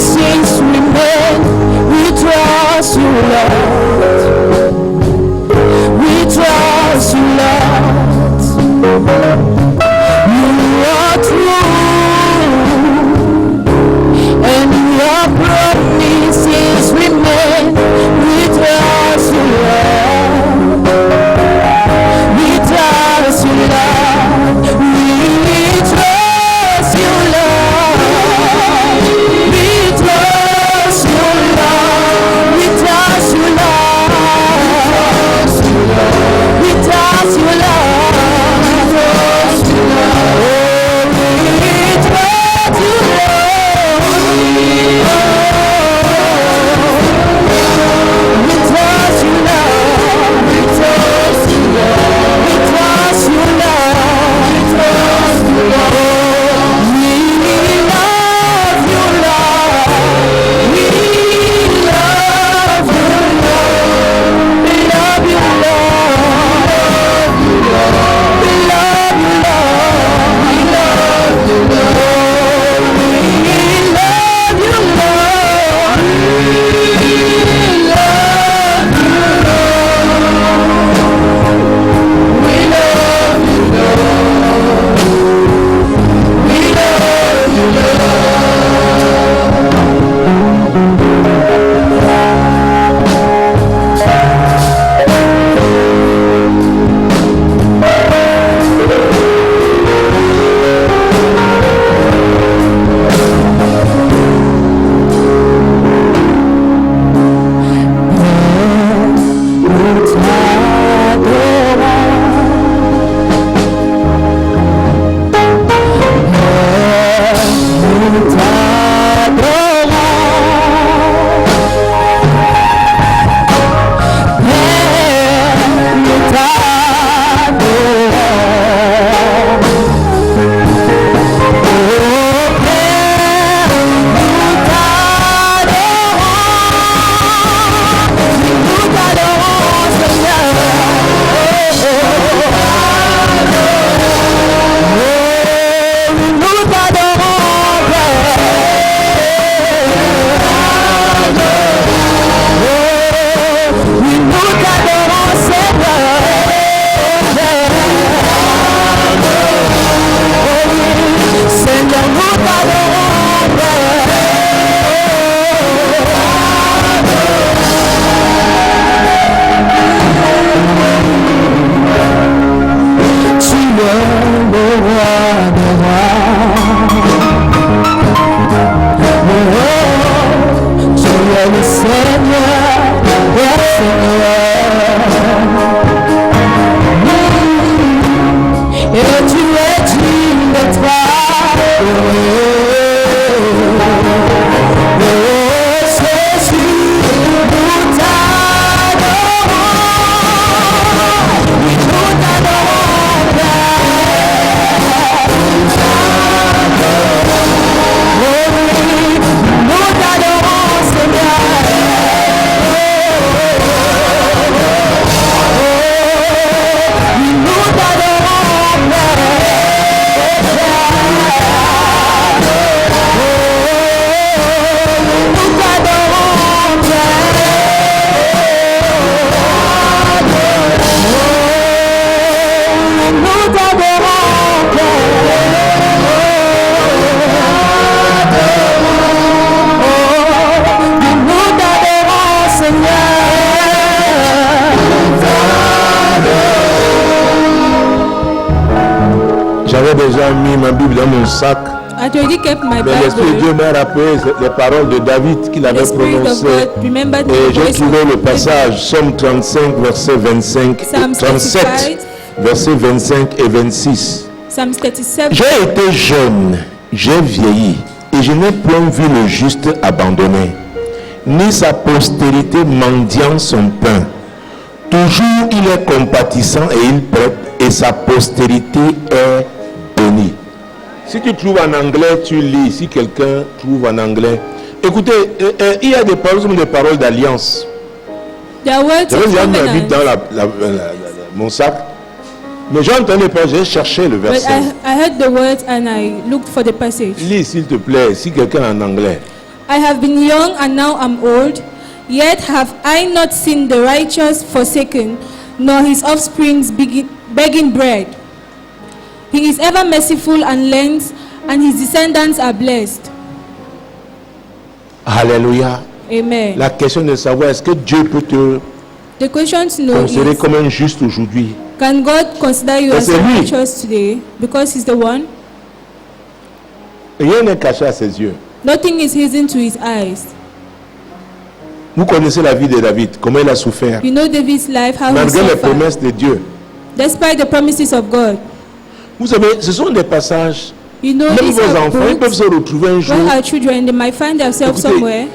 Promises remain. Et tu es digne de toi. J'avais déjà mis ma Bible dans mon sac. I already kept my Mais l'Esprit de Dieu Bible. m'a rappelé les paroles de David qu'il The avait Spirit of prononcées. God remembered Et the j'ai voice trouvé le of passage, Somme 35, verset 25 et Psalm 37, 35. verset 25 et 26. Psalm 37. J'ai été jeune, j'ai vieilli, et je n'ai point vu le juste abandonné, ni sa postérité mendiant son pain. Toujours il est compatissant et il prête, et sa postérité est bénie. Si tu trouves en anglais, tu lis. Si quelqu'un trouve en anglais, écoutez, il y a des paroles, des paroles d'alliance. There are words J'avais of déjà ma Bible covenant. dans mon sac, mais j'ai entendu pas, j'ai cherché le But verset. I heard the words and I looked for the passage. Lis s'il te plaît, si quelqu'un en anglais. I have been young and now am old, yet have I not seen the righteous forsaken, nor his offspring begging bread. He is ever merciful and lends, and his descendants are blessed. Alléluia. Amen. La question de savoir est-ce que Dieu peut te The question to know considérer is, comme un juste aujourd'hui. can God consider you as C'est lui. righteous today because he's the one? Rien n'est caché à ses yeux. Nothing is hidden to his eyes. Vous connaissez la vie de David, comment il a souffert, You know David's life, how he malgré les suffered, promesses de Dieu. despite the promises of God. Vous savez, ce sont des passages, You know même these vos are enfants, ils peuvent books se retrouver un jour. where our children, they might find themselves Écoutez, somewhere.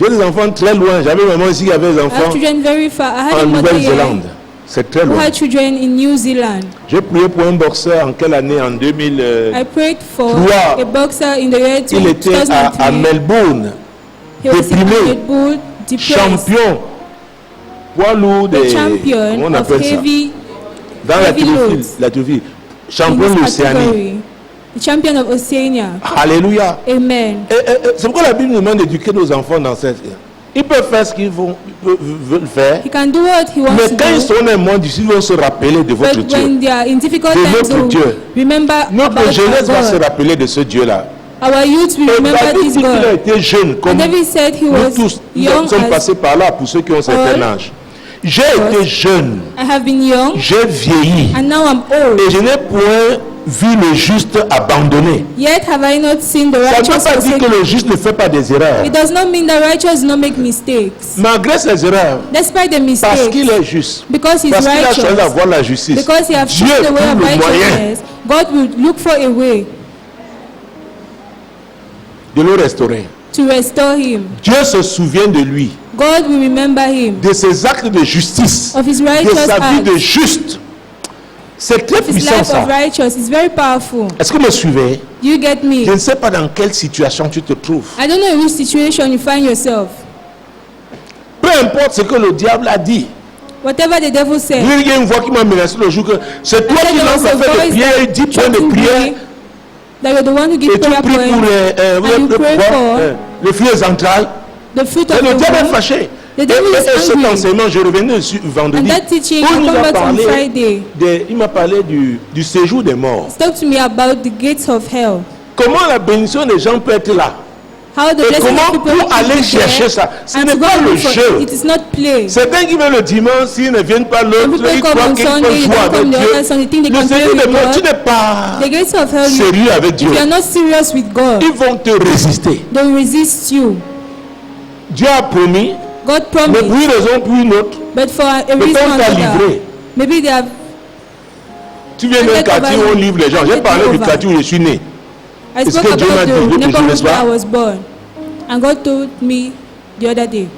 J'ai des enfants très loin, j'avais maman ici qui avait des I have enfants children very far. I had en a mother here Nouvelle-Zélande. C'est très who loin. had children in New Zealand. J'ai prié pour un boxeur en quelle année? En 2000. I prayed for Wow. a boxer in the year Il était à 2003. Melbourne, He was in déprimé, Red Bull, depressed, champion, poids lourd the des, champion comment on of appelle ça? heavy Dans la heavy théophile, loads. la théophile. in Champion de his l'Océanie. category. The champion of Oceania. Alléluia. Amen. C'est pourquoi la Bible nous demande d'éduquer nos enfants dans cette. Ils peuvent faire ce qu'ils veulent faire. He can do what he wants Mais to quand ils do. seront un mois d'ici, ils vont se rappeler de votre But Dieu. when they are in difficult De times, notre they will Dieu. remember Notre about jeunesse va se God. rappeler de ce Dieu-là. Our youth will Et remember David this dit qu'il a God. été jeune, comme And David said he nous was tous. Nous young sommes as passés par là pour ceux qui ont un certain all. âge. J'ai été jeune, I have been young j'ai vieilli, and now I'm old. et je n'ai point vu le juste abandonné. Yet have I not seen the Ça ne righteous veut pas dire que forsaken. le juste ne fait pas des erreurs. It does not mean the righteous do not make mistakes. Malgré ses erreurs, Despite the parce mistakes, qu'il est juste, because he's parce qu'il a choisi righteous, d'avoir la justice, because he has Dieu chosen the way trouve of le moyen righteousness, God will look for a way de le restaurer. to restore him. Dieu se souvient de lui, God will remember him de ses actes de justice, of his de righteous sa vie acts, de juste. C'est très of his puissant life ça. of righteous. It's very powerful. Est-ce que vous me suivez? You get me? Je ne sais pas dans quelle situation tu te trouves. I don't know in which situation you find yourself. Peu importe ce que le diable a dit. Whatever the devil said, Il y a une voix qui m'a menacé le jour que c'est toi I qui said there lances was la a fête de voice prière et that 10 points de threatened prière. me that you're the one who Et gives tu prayer pries pour points, and you pray for le fruit central. the fruit Et of le the diable est womb. fâché. The devil is cet angry. enseignement, je revenais dessus vendredi. And that teaching, Où I il nous come a back on parlé Friday. il m'a parlé du séjour des morts. Talk to me about the gates of hell. Comment la bénédiction des gens peut être là. How the Et blessing comment of people pour aller will be chercher there, ça. Ce and n'est to go pas and le look for jeu. it. It is not play. Certains qui viennent le dimanche, s'ils ne viennent pas l'autre, Some people ils come croient on qu'ils Sunday, peuvent they jouer don't avec come the Dieu. other Sunday, think they Le can play séjour des with morts, God. tu n'es pas The gates of hell, sérieux avec Dieu. if you are not serious with God, Ils vont te résister. they will resist you. Dieu a promis God Mais promised, pour une raison, pour une autre, but for a peut-être reason on or t'a another, livré. maybe they have. Tu viens d'un Handed quartier over où on you. livre les gens. J'ai Handed parlé du over. quartier où je suis né. I Est-ce spoke que Dieu m'a about dit the depuis, neighborhood n'est-ce where pas? I was born, and God told me the other day.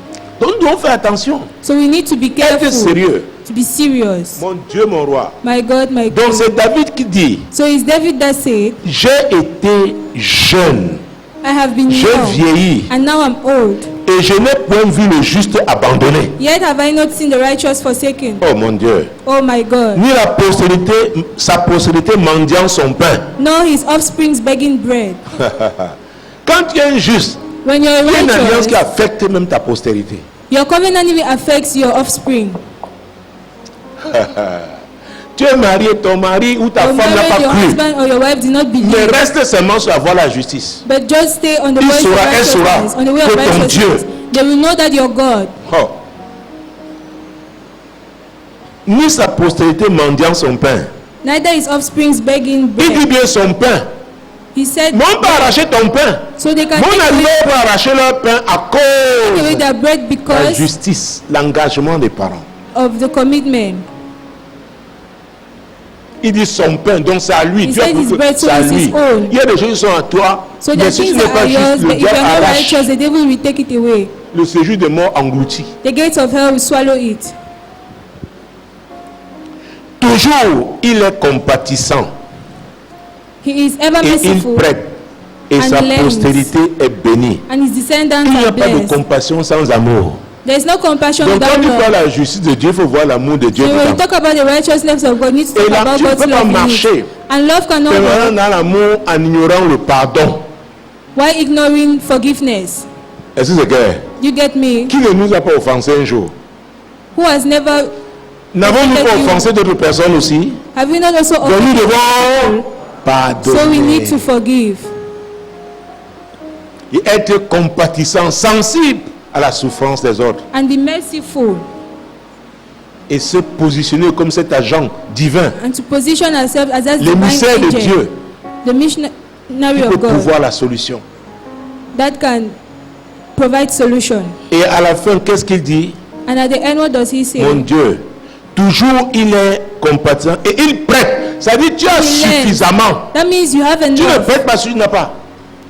Donc nous devons faire attention. So we need to be Être careful, sérieux. to be serious. Mon Dieu, mon roi. My God, my Donc God. c'est David qui dit, So it's David that said, j'ai été jeune, I have been j'ai young, vieilli, and now I'm old. et je n'ai point vu le juste abandonné. Yet have I not seen the righteous forsaken. Oh mon Dieu. Oh my God. Ni la postérité, sa postérité mendiant son pain. Nor his offsprings begging bread. Quand tu es injuste, When you're il y a une alliance qui righteous, affecte même ta postérité. your covenant even affects your offspring. Tu es marié, ton mari ou ta You're femme n'a married, pas your cru. husband or your wife did not Mais believe. reste seulement sur la voie de la justice. But just stay on the Il voice of saura, elle saura righteousness, on the way of que ton righteousness. Dieu- They will know that you're God. Oh. Ni sa postérité mendiant son pain. Neither his offsprings begging Il dit bread. bien son pain. He said, Mais on peut arracher ton pain. so they can Mon take ami away, peut arracher leur pain à take away cause their bread de la because justice, l'engagement des parents. of the commitment. Il dit son pain, donc c'est à lui. He Dieu a said his prouvé, bread, so c'est à it's his lui. own. Il y a des choses qui sont à toi, So mais the si tu things n'es that pas are juste, yours, le but if diable you're not arrache. righteous, the devil will take it away. Le séjour de mort englouti. The gates of hell will swallow it. Toujours, il est compatissant He is ever et il merciful, prête. Et and sa lends. postérité est bénie. and his descendants Il n'y a are pas de blessed. compassion sans amour. There is no compassion Donc quand without tu parles love. de la justice de Dieu, il faut voir l'amour de Dieu So when you dedans. talk about the righteousness of God, you need to Et talk là, about tu ne God's peux pas love in it. marcher And love cannot permanent work dans l'amour en ignorant le pardon. while ignoring forgiveness. Est-ce que c'est clair? You get me? Qui ne nous a pas offensé un jour? Who has never... N'avons-nous pas offensé d'autres personnes aussi? Have you not also Donc nous offended devons people? So we need pardonner to forgive et être compatissant, sensible à la souffrance des autres and be merciful et se positionner comme cet agent divin, and to position ourselves as a divine l'émissaire de agent, Dieu the missionary qui peut of God pouvoir la solution. that can provide solution. Et à la fin, qu'est-ce qu'il dit? And at the end, what does he say? Mon Dieu, toujours il est compatissant et il prête. Ça dit tu as He lends. suffisamment. That means you have Tu ne enough. prêtes pas si tu n'as pas.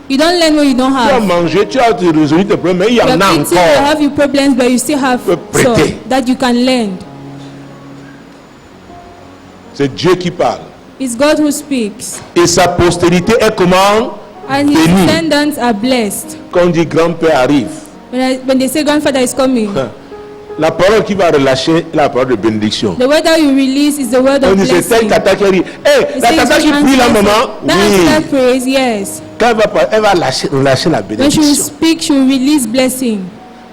You don't lend what you don't Tu as have. mangé, tu as résolu tes problèmes, mais il y You're en a eating, you encore. have your problems, but you still have Tu peux some prêter. that you can lend. C'est Dieu qui parle. It's God who speaks. Et sa postérité est comment? And his Béni. descendants are blessed. Quand on dit grand-père arrive, When they say grandfather is coming, la parole qui va relâcher la parole de bénédiction. the word that you release is the word On of dit c'est telle blessing. tata qui dit, hé, It la says tata qui when prie là, answer- maman, that answer oui. that praise, yes. Quand elle va relâcher la When she will bénédiction. speak, she will release blessing.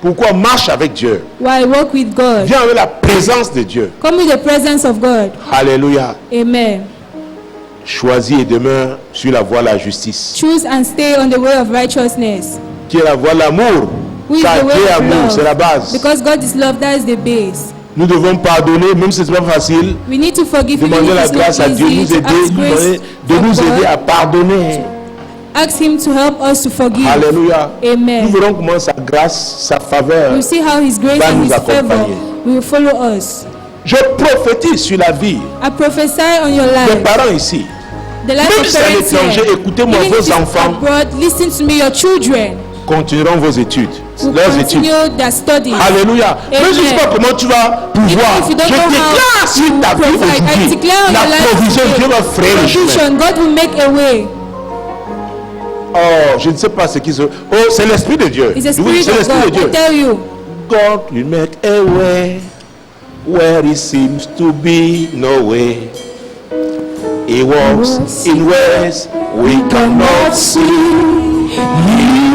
Pourquoi? Marche avec Dieu. While I walk with God. Viens avec la présence de Dieu. Come with the presence of God. Alléluia. Amen. Choisis et demeure sur la voie de la justice. Choose and stay on the way of righteousness. Qui est la voie de l'amour. Who is Car the Dieu way est of amour, c'est la love? base. Because God is love, that is the base. Nous devons pardonner, même si ce n'est pas facile. We need to forgive. Even Demander if la it's grâce not à Dieu, easy, nous to aider, ask grace de of nous aider God. à pardonner. Ask Him to help us to forgive. Alléluia. Nous Amen. verrons comment sa grâce, sa faveur. You see how His grace va and nous His favor accompagner. will follow us. Je prophétise sur la vie I prophesy on your des life. parents ici. The life Même of si c'est à parents l'étranger, here. écoutez-moi, Even vos if it's enfants abroad, listen to me. Your children continueront vos études, will leurs études. continue their studies. Alléluia. Même si je ne sais pas comment tu vas pouvoir. Even if you don't Je know how déclare sur to ta vie provide, I aujourd'hui declare on your la life provision. today, Dieu va frayer le chemin. provision. God will make a way. Oh, je ne sais pas ce qui se. Oh, c'est l'Esprit de Dieu. It's the Oui, Spirit c'est of l'Esprit de God. I Dieu. tell you. God will make a way where it seems to be no way. He walks in ways we cannot see. He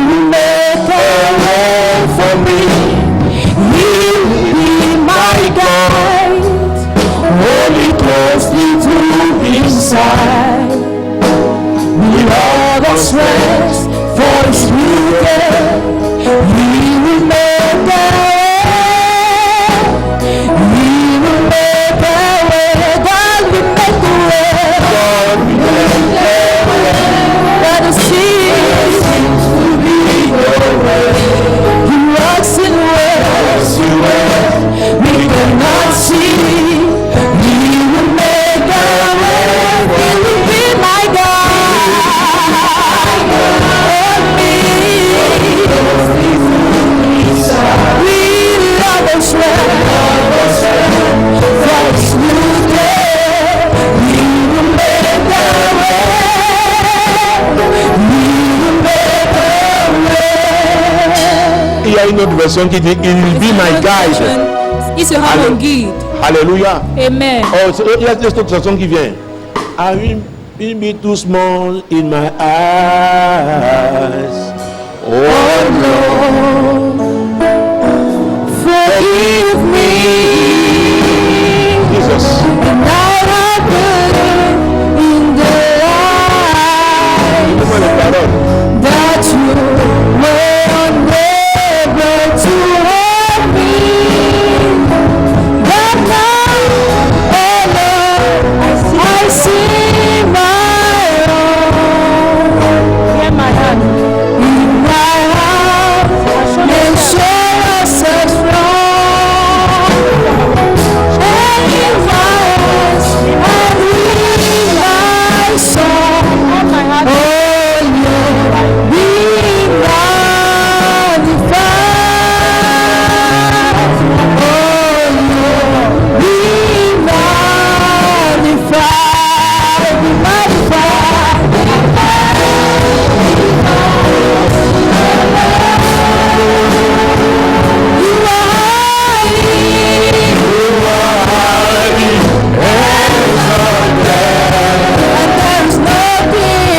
will make a way for me. He will be my guide. Holy closely to His side. We all the strength for His future. He will make a way. He will make a way. God will make a way. God will make a way. God will see. To be your way. il y a une autre version qui dit, il will be my guide. Il sera mon guide. Alléluia. Amen. Oh, il y a cette autre chanson qui vient. I will be too small in my eyes. Oh Lord, Forgive me. Jesus. And I have believed in the lies Comment les paroles? that you were unable to help me. But now, oh Lord, I see my own. Hear my hand. In my heart, and show yourself strong. And in my eyes, I read my song. Hold my hand. Oh Lord, be magnified. Oh Lord, be magnified. Be magnified. You are highly, and there is nothing,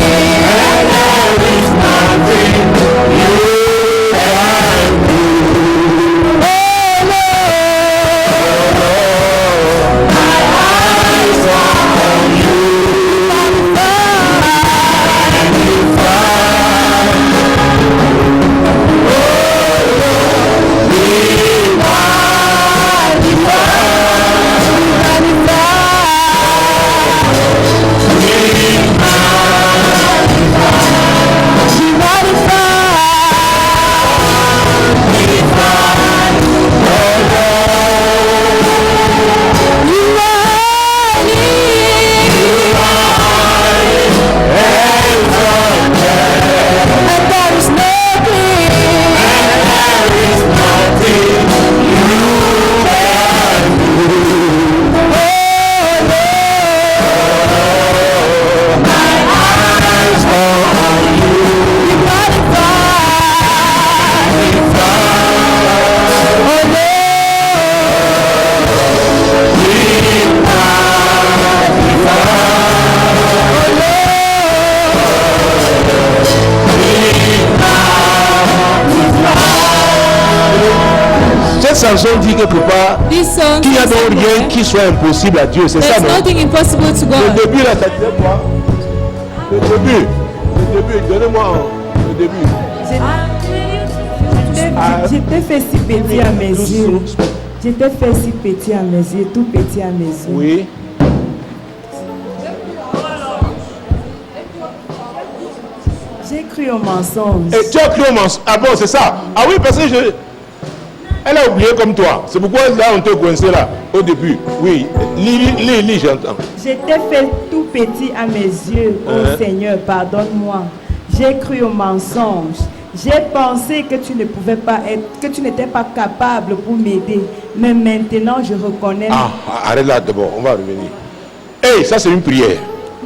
Cette chanson dit quelque part This song qu'il n'y a says donc rien somewhere, qui soit impossible à Dieu. C'est ça, there's non? nothing impossible to Le God. début, là, ça disait quoi? Le début, donnez-moi le début. J'étais fait si petit à mes yeux. J'étais fait si petit à mes yeux, tout petit à mes yeux. Oui. J'ai cru au mensonge. Et tu as cru au mensonge. Ah bon, c'est ça. Ah oui, parce que elle a oublié comme toi. C'est pourquoi là, on te coincé là, au début. Oui. Lis, j'entends. J'étais fait tout petit à mes yeux. Oh Seigneur, pardonne-moi. J'ai cru au mensonge. J'ai pensé que tu ne pouvais pas être, que tu n'étais pas capable pour m'aider. Mais maintenant, je reconnais. Ah, arrête là d'abord, on va revenir. Hey, ça c'est une prière.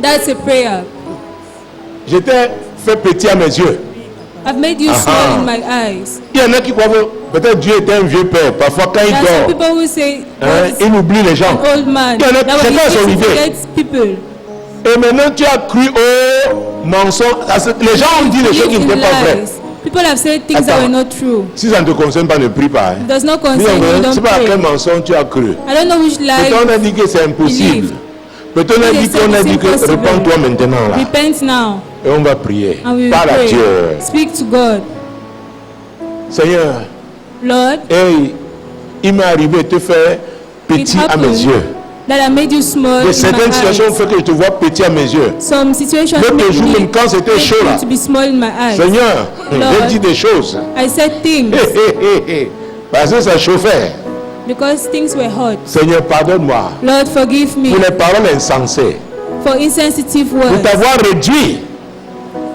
That's a prayer. J'étais fait petit à mes yeux. I've made you small in my eyes. Il y en a qui croient que peut-être Dieu était un vieux père. Parfois quand il There are some dort, people who say God is il oublie les gens. an old man. Il y en a- That c'est pas son he idée. forgets people. Et maintenant tu as cru au mensonge. Les gens ont dit des choses qui Believe n'étaient in pas vraies. lies. People have said things that Attends. were not true. Si ça ne te concerne pas, ne prie pas. It does not Dis concern you, donc, don't c'est pas à pray. quel mensonge tu as cru. I don't know which lie. Peut-être on a dit que c'est impossible. Believe. Peut-être on a dit qu'on a dit que réponds-toi maintenant là. Repent now Et on va prier. and we will Parle à pray. Dieu. Speak to God. Seigneur, Lord, hey, il m'est arrivé de te faire it petit à mes happened yeux. that I made you small De in certaines my situations eyes. fait que je te vois petit à mes yeux. Some situations L'autre made jour, me même quand c'était make chaud you là, to be small in my eyes. Seigneur, Lord. j'ai dit des choses. I said things Parce que ça chauffait. because things were hot. Seigneur, pardonne-moi Lord, forgive me pour les paroles insensées, for insensitive pour words. t'avoir réduit.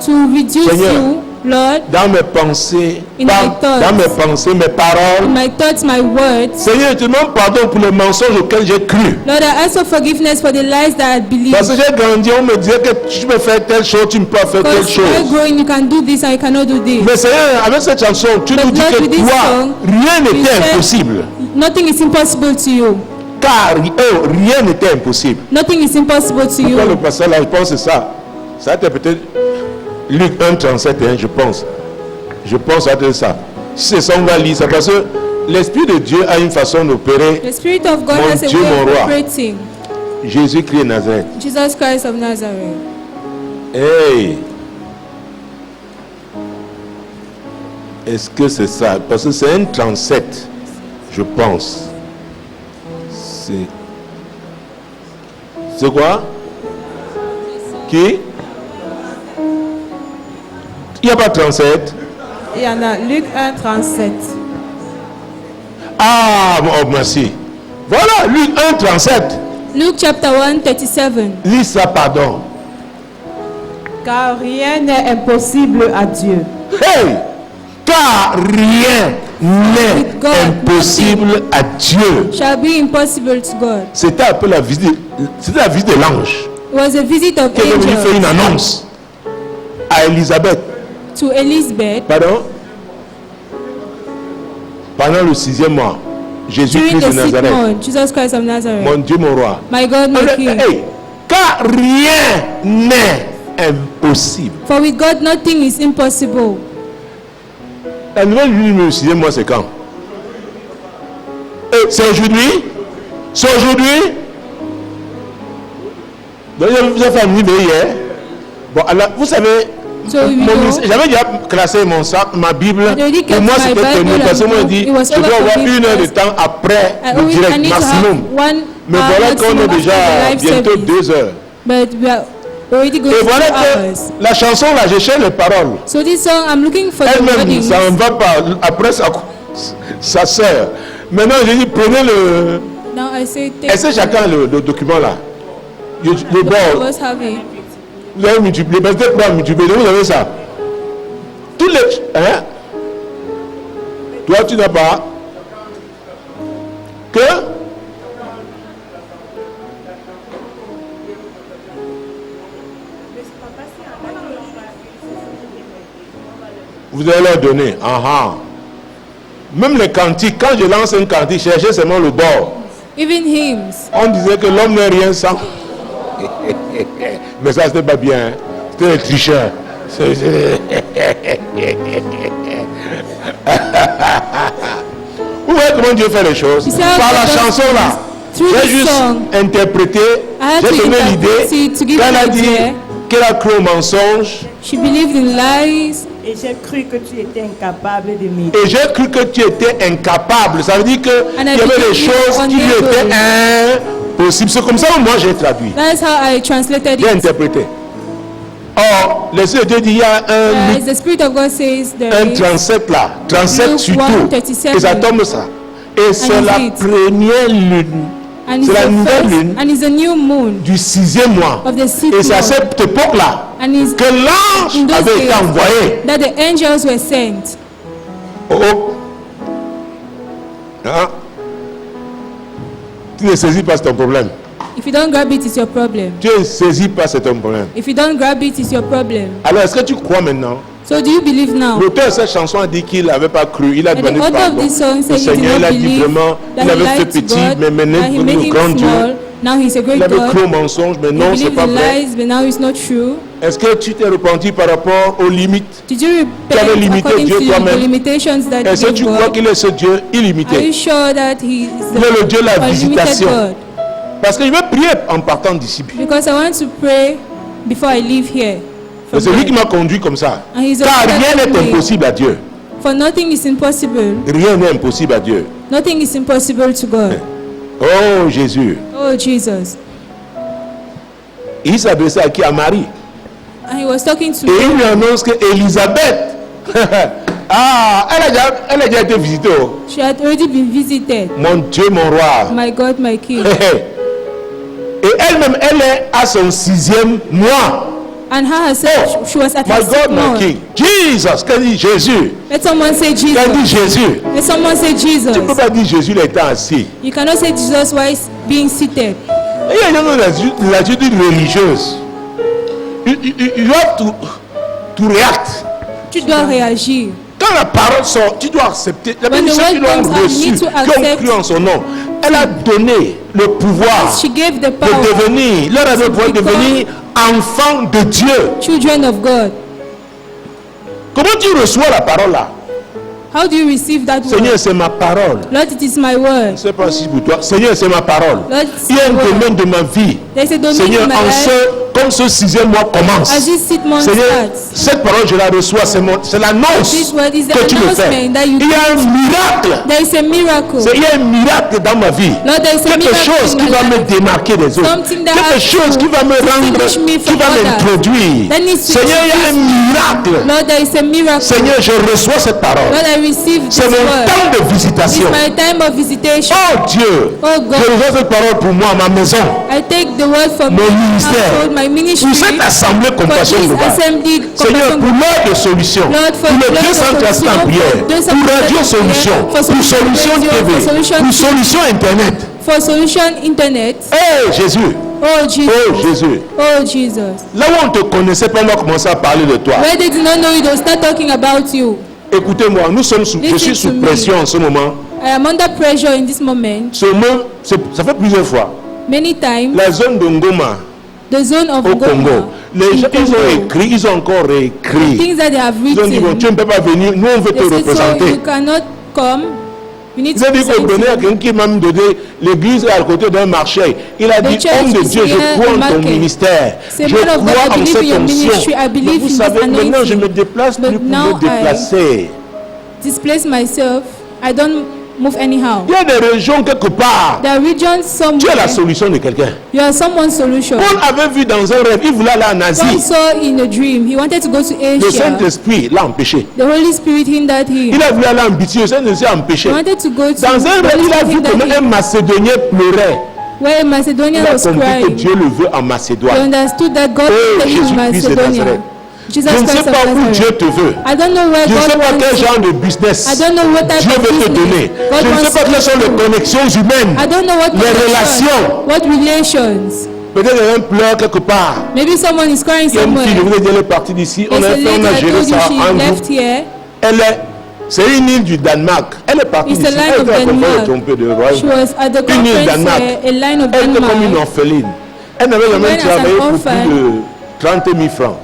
To reduce Seigneur. you, Lord, dans mes pensées, In my thoughts. dans mes pensées, mes paroles. my thoughts, my words. Seigneur, je te demande pardon pour les mensonges auxquels j'ai cru. Lord, I ask for forgiveness for the lies that I believed. Parce que j'ai grandi, on me disait que tu peux faire telle chose, tu ne peux pas faire telle Because while chose. growing, you can do this and you cannot do this. Mais Seigneur, avec cette chanson, tu But nous dis Lord, que with this toi, song, rien you n'était said- impossible. Nothing is impossible to you. Car rien n'était impossible. Nothing is impossible to Pourquoi le you. pasteur là, je pense que c'est ça. Ça a été peut-être Luc 1, 37, hein, je pense. Je pense que ça a été ça. Si c'est ça, on va lire ça. Parce que l'Esprit de Dieu a une façon d'opérer. The Spirit of God Mon has a Dieu, way mon of roi. operating. Jésus-Christ de Nazareth. Jesus Christ of Nazareth. Hey! Est-ce que c'est ça? Parce que c'est un 37, je pense. C'est quoi? Qui? Il n'y a pas 37? Il y en a Luc 1, 37. Ah, oh, merci. Voilà, Luc 1, 37. Luke chapter 1, 37. Lis ça, pardon. Car rien n'est impossible à Dieu. Hey! Car rien n'est With God, impossible à Dieu. Shall be impossible to God. C'était un peu la visite de l'ange. It was a visit of Qui est venu faire une angels annonce à Élisabeth. to Elizabeth Pardon? Pendant le 6e mois, during Jésus-Christ the de 6th Nazareth. month. Jesus Christ of Nazareth. Mon Dieu, mon roi. My God, my King. Hey, car rien n'est impossible. For with God nothing is impossible. La nouvelle lune du 6e mois, c'est quand? C'est aujourd'hui? C'est aujourd'hui? Donc, vous avez fait un numéro hier. Bon, alors, vous savez, So you know, j'avais déjà classé mon sac, ma Bible. I already Pour kept moi, my c'était Bible tenu. Parce que and moi, je book. dis, It was je over dois for avoir me 1 heure de because temps après I le direct, need to maximum. have 1 Mais hour voilà qu'on maximum est after déjà the live bientôt service. 2 heures. But we are already going Et to 2 voilà que hours. la chanson, là, je cherche les paroles. So this song, I'm looking for the Elle-même, wordings. ça ne va pas. Après, sa sœur. Maintenant, j'ai dit, prenez le. Now I say, take Est-ce que chacun le document là? Le both of bord. us have it. Vous avez multiplié. Peut-être pas multiplié. Vous avez ça. Tous les. Hein? Toi, tu n'as pas. Que? Vous allez leur donner. Même les cantiques, quand je lance un cantique, cherchez seulement le bord. Even hymns. On disait que l'homme n'est rien sans. Mais ça, c'était pas bien. Hein? C'était les tricheurs. Vous voyez comment Dieu fait les choses? You see how Par la God does chanson là. through J'ai the juste song. interprété. I had J'ai to donné interpret it to l'idée. give Qu'elle a an dit idea. qu'elle a cru au mensonge. She believed in lies. Et j'ai cru que tu étais incapable de m'aider. Et j'ai cru que tu étais incapable. Ça veut dire qu'il y And I avait des believe you choses were qui lui unable. étaient impossibles. C'est comme ça que moi j'ai traduit. That's how I translated J'ai it. interprété. Or, l'Esprit de Dieu dit il y a As the Spirit of God says, there un is 37 là. 37 Luke surtout. 1:37. Et ça tombe ça. Et c'est is la it. première lune and c'est it's la the nouvelle first, lune. and it's a new moon du 6e mois. of the sixth Et c'est à month. cette époque-là And it's que l'ange in those avait été days envoyé. that the angels were sent. Oh, oh. Hein? Tu ne saisis pas, c'est ton problème. If you don't grab it, it's your problem. Tu ne saisis pas, c'est ton problème. If you don't grab it, it's your problem. Alors, est-ce que tu crois maintenant? So do you believe now? L'auteur de cette chanson a dit qu'il n'avait pas cru. Il a And the demandé author of pardon. this song Le said he did Seigneur, il not a dit believe vraiment, that il he avait fait lied to petit, God, mais maintenant that he il made est him grand Dieu. small. Now he's a great Il avait cru God. au mensonge, mais He non, c'est believed pas in vrai. lies, but now it's not true. Est-ce que tu t'es repenti par rapport aux limites? Did you Tu avais repent limité according Dieu to toi-même. the limitations that Est-ce you que tu gave crois God? qu'il est ce Dieu Are you illimité? sure that he is Il est le Dieu de la the unlimited visitation. God? Parce que je vais prier en partant d'ici. Because I want to pray before I leave here. Et c'est lui qui m'a conduit comme ça. And he's the Car one that rien told n'est me. impossible à Dieu. For nothing is impossible. Rien n'est impossible à Dieu. Nothing is impossible to God. Oh Jésus. Oh Jesus. Il s'adressait à qui? À Marie. And he was talking to Et il lui annonce que Élisabeth, elle a déjà été visitée. Oh. She had already been visited. Mon Dieu, mon roi. My God, my King. Et elle-même, elle est à son 6e mois. And her herself, she was at My her God, sick my note. King. Jesus, qu'elle dit Jésus. Let someone say Qu'elle dit Jesus. Jésus. Let someone say Tu ne peux Jesus. pas dire Jésus, il était assis. You cannot say Jesus while being seated. Et il y a une attitude religieuse. You have to react. Tu dois réagir. Quand la parole sort, tu dois accepter. La When the bénédiction qui word l'ont comes out, you reçu, need to qui ont accept. cru en son nom, elle a donné le pouvoir She gave the de power. devenir, leur a donné le pouvoir de devenir enfant de Dieu. Children of God. Comment tu reçois la parole là? How do you receive that Seigneur, word? c'est ma parole. Lord, it is my Je word. ne sais pas si pour toi. Seigneur, c'est ma parole. Lord, it's Il y a un my word. domaine de ma vie. There's a domain Seigneur, in my life. comme ce 6e mois commence. As this 6th month Seigneur, starts. cette parole, je la reçois. C'est l'annonce This word is the que tu me fais. announcement that you Il y a un miracle. There is a miracle. Il y a un miracle dans ma vie. Lord, there is a Quelque miracle chose in qui my va me life. démarquer des autres. Something that Quelque has chose to qui va me rendre, distinguish me qui from va others. m'introduire. That needs to Seigneur, il y a un miracle. Lord, there is a miracle. Seigneur, je reçois cette parole. Lord, I receive this C'est mon word. temps de It's visitation. my time of visitation. Oh Dieu, Oh God. je reçois cette parole pour moi, ma maison, I take the word from mon my ministère, household, my ministry, pour cette assemblée for compassion this globale. assembly, Seigneur, compassion pour l'heure de solution, Lord, for pour le the 230 en prière, pour Radio Solution, pour Solution TV, pour Solution Internet. for solution internet. Hey Jésus, Oh Jesus. oh Jésus. Oh Jesus. Là où on ne te connaissait pas, on a commencé à parler de toi. Where they did not know you, they'll start talking about you. Écoutez-moi, je suis sous pression en ce moment. I am under pressure in this moment. Ce mot, ça fait plusieurs fois. Many times, La zone de Ngoma the zone of au Congo, Goma, les gens, in ils ont Congo, écrit, ils ont encore réécrit. things that they have Ils ont dit, bon, written, tu ne peux pas venir, nous on veut te they said, so représenter. you cannot come. You need Ils to ont dit qu'on present donnait à you. quelqu'un qui m'a donné l'église est à côté d'un marché. Il a The dit, church homme de is Dieu, je here crois en in ton market. ministère. Say, Je man of God, crois I en believe cette in your onction. ministry. I Mais believe vous in this savez, maintenant je anointing. me déplace But plus pour now me déplacer. Displace myself. I don't move anyhow. Il y a des régions quelque part. There are regions Tu es la somewhere. solution de quelqu'un. You are someone's solution. Paul avait vu dans un rêve, il voulait aller en Paul Asie. saw in a dream. He wanted to go to Le Asia. Saint-Esprit l'a empêché. The Holy Spirit hindered him. Il a voulu aller en Bithynie, le Saint-Esprit l'a empêché. He wanted to go to Dans un the rêve, Holy il a Spirit vu hindered comment un him. Macédonien pleurait. Where a Macedonian Il a was compris que crying. Dieu le veut en He Macédoine. understood that God Oh, wanted him in Jésus-Christ de Macedonia. Nazareth. Jesus Je ne sais Christ of pas où Nazareth. Dieu te veut. I don't know where Je ne sais God pas quel wants. genre de business I don't know what type Dieu of veut te business donner. God Je ne sais wants pas to quelles sont les do. connexions humaines. I don't know what Les connection, relations. what relations. Peut-être qu'il y a un pleur quelque part. Maybe someone is crying Il y a une somewhere. fille, je vous ai dit, elle est partie d'ici. On There's a a fait, lady on a I géré told you ça she en left groupe. here. C'est une île du Danemark. Elle est partie It's d'ici. a line Elle of était à Denmark. trompée de She royaume. was at the Une île conference Danemark. a line of Elle était comme une Denmark. orpheline. Elle n'avait jamais went as an travaillé pour orphan. plus de 30 000 francs.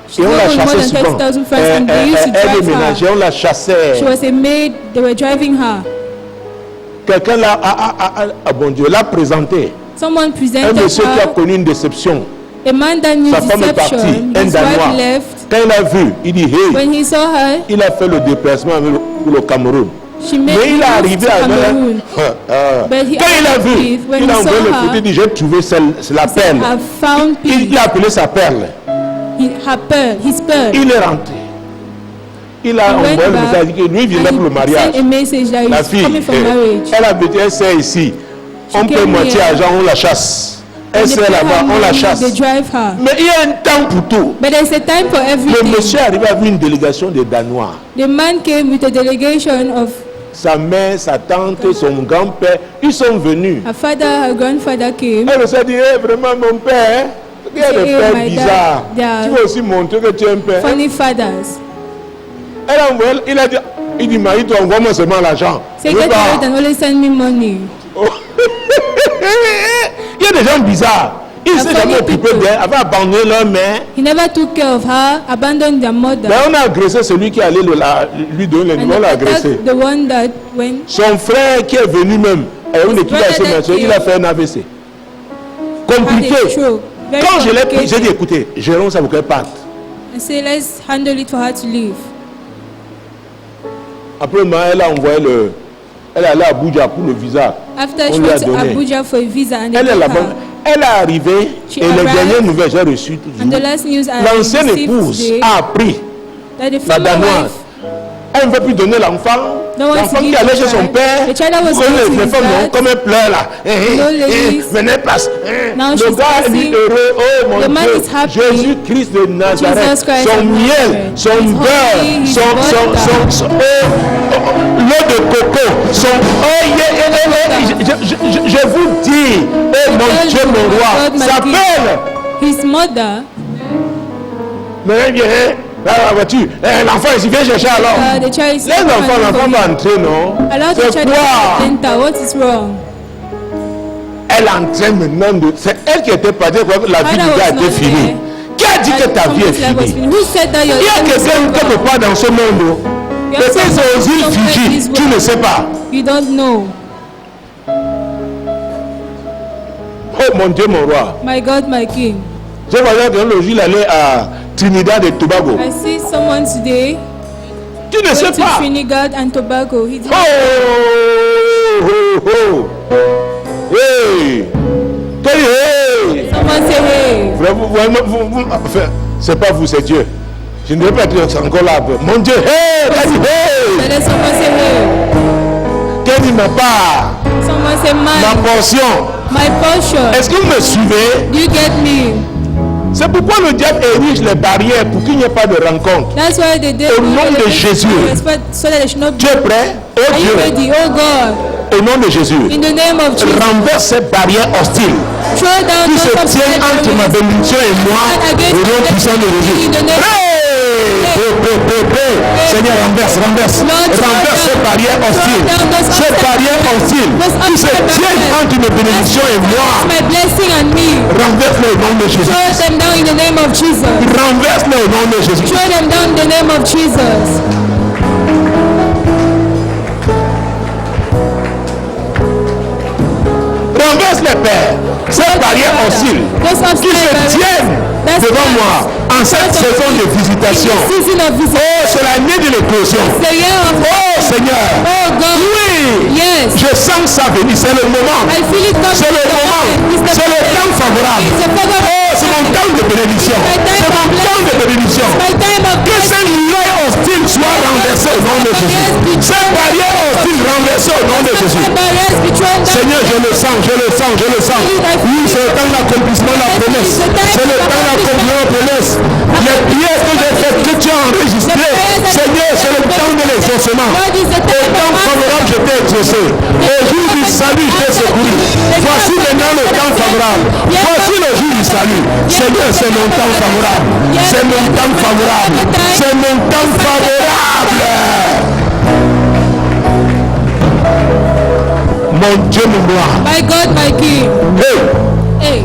She Et on la worked with more chassait than souvent. 30,000 francs and they used to Elle drive déménageait, her. on la chassait. She was a maid. They were driving her. Quelqu'un l'a, bon Dieu, l'a présenté. Someone Un presented monsieur qui a her. connu une déception. A man that knew Sa femme est partie, deception. un His Danois. wife left. Quand il a vu, il dit, hey, When he saw her, il a fait le déplacement pour le Cameroun. she made Mais il est him arrivé to Cameroon. avec... But he Quand il a vu, arrived, when il a he envoyé saw le her, photo, il dit, j'ai trouvé c'est la perle. I've found Il peace. a appelé sa perle. Her pearl, his pearl. Il est rentré. Il a He envoyé went le back message que lui, il venait and pour le he mariage. sent a message that La he's fille, coming for marriage. elle habite, elle sait ici. On paie came moitié here. argent, on la chasse. Elle And they sait pay là-bas, her on la money, chasse. they drive her. Mais il y a un temps pour tout. But there's a time for Le everything. monsieur est arrivé avec une délégation de Danois. The man came with a delegation of Sa mère, sa tante, son grand-père, ils sont venus. her father, her grandfather came. Elle me dit, hey, vraiment mon père, il y a des Hey, pères my dad, bizarres. they are Tu veux aussi montrer que tu es un père. Funny fathers. Elle a envoyé, il dit, Marie, tu envoies-moi seulement l'argent. Say, Je veux get pas. married and always send me money. Oh. Il y a des gens bizarres. Ils ne The s'est jamais funny occupé people. d'elle, avaient abandonné leur mère. He never took care of her, abandoned their mother, Ben, on a agressé celui qui allait lui donner les and nouvelles, on l'a agressé. attacked the one that went. Son frère qui est venu même, une équipe brother assez that mature, il a fait un AVC. Had a Compliqué. stroke. Very Quand je l'ai pris, complicated. j'ai dit, écoutez, gérons ça pour qu'elle parte. I say, let's handle it for her to leave. Après, elle a envoyé elle est allée à Abuja pour le visa. After On she lui a went to donné. Abuja for a visa and they Elle est took là-bas. her. Elle est arrivée She et les arrived. dernières nouvelles, j'ai reçu tout de And the suite. last news I L'ancienne received épouse today, a appris, that the la former Danoise, wife Elle ne veut plus donner l'enfant. No one L'enfant to qui give allait the chez son child. père. The child that was Vous connaissez going to les his femmes, non? dad. Comme elle pleure là. No ladies. Venez, passe. Now Le she's gars est passing. heureux. Oh mon The man Dieu. is happy. Jésus-Christ de Nazareth. Jesus Christ Son of miel, Nazareth. son His beurre, honey, his son l'eau de coco, son je vous dis, oh mon Dieu, mon roi, s'appelle. His mother, Mais viens, la voiture. L'enfant ici, viens chercher alors. the child is Les enfants, l'enfant va entrer, non? Allow the C'est child quoi? to enter. What is wrong? Elle est en train maintenant de. C'est elle qui était partie, la vie du Father gars was était not finie. there. Qui a dit que ta vie est Someone's life was finie? finished. Who said that your Il y a life is quelqu'un quelque over? part dans ce monde. You have Peut-être c'est aux îles someone Fidji, this tu ne world. sais pas. You don't know. Oh mon Dieu, mon roi. My God, my King. Je voyais que le jour il allait à Trinidad et Tobago. I see someone today Tu ne going sais to pas. Trinidad and Tobago. He did. Oh. Hey. Hey. Someone say, hey. Enfin, c'est pas vous, c'est Dieu. Je ne vais pas dire encore là. Mon Dieu, hey, qu'est-ce que hey. Let someone say, hey. Quelle est ma part, Someone say, ma mine. portion. My portion. Est-ce que vous me suivez? Do you get me? C'est pourquoi le diable érige les barrières pour qu'il n'y ait pas de rencontre. That's why they did. Au nom de Jésus. So that they should not Tu es prêt? Oh Are you Dieu, ready? Oh God. au nom de Jésus, In the name of Jesus. renverse ces barrières hostiles Throw down qui those se obstacles tiennent entre ma bénédiction et moi, au nom puissant de Jésus. in the name. Seigneur, renverse ces barrières hostiles. Ces barrières hostiles qui se tiennent entre mes bénédictions et moi. My blessing and me. Renverse-les au nom de Jésus. Throw them down in the name of Jesus. Renverse-les au nom de Jésus. Throw them down in the name of Jesus. Renverse les pères. Ces barrières hostiles qui se tiennent devant moi en cette saison de visitation. Season of Oh, c'est l'année de l'éclosion. the year of Oh Seigneur. oh God. Oui. Yes. Je sens ça venir. C'est le moment. I feel it coming. C'est le moment. C'est le temps favorable. It's a favorable. Oh, c'est mon temps de bénédiction. C'est mon temps de bénédiction. My time of Que ces liens hostiles soient renversés au nom de Jésus. Ces barrières hostiles renversées au nom de Jésus. barriers be thrown down. Seigneur, je le sens, je le sens, je le sens. Oui, c'est le temps d'accomplissement de la promesse. C'est le temps d'accomplissement de la promesse. Les prières que j'ai faites, que tu as enregistrées, Seigneur, c'est le temps de l'exaucement. God is the Au time temps of favorable, je t'ai exaucé. Au jour du salut, je t'ai secouru. Voici maintenant le temps favorable. Voici le jour du salut. Seigneur, c'est mon temps favorable. C'est mon temps favorable. C'est mon temps favorable. Mon Dieu, mon roi. My God, my King. Hey, Hey.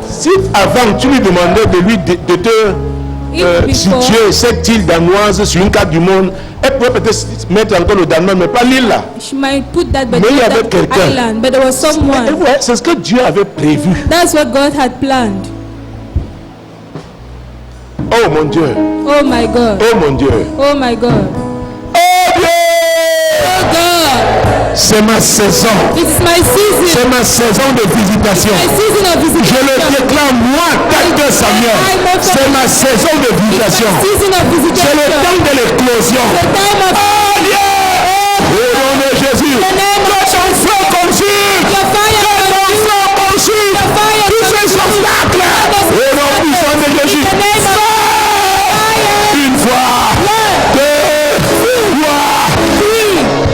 si avant tu lui demandais de lui de te If before situer cette île danoise sur une carte du monde, elle pourrait peut-être mettre encore le Danemark, mais pas l'île là. she might put that, but Mais il y not avait that quelqu'un. island. But there was Et someone. ouais, c'est ce que Dieu avait prévu. That's what God had planned. Oh mon Dieu, Oh my God. oh mon Dieu, Oh my God. oh Dieu, Oh God. c'est ma saison, This is my season. c'est ma saison de visitation. My season of Je le visitation. déclare moi, tel que Samuel, c'est ma saison de visitation. Season of C'est le visitation. temps de l'éclosion. The time of Oh Dieu, au nom de Jésus, que ton feu consume, your fire. que ton feu consume Fire. tous ces obstacles. Au nom puissant de Jésus, The name of une fois, deux, trois,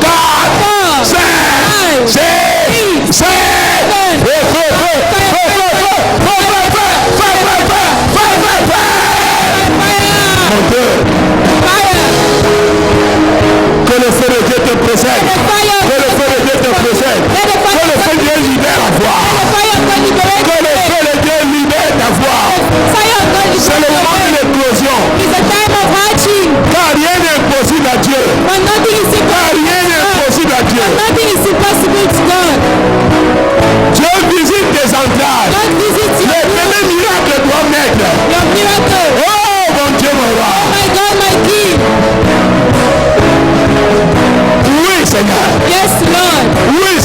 quatre, cinq, six, sept. Mon Dieu, fire.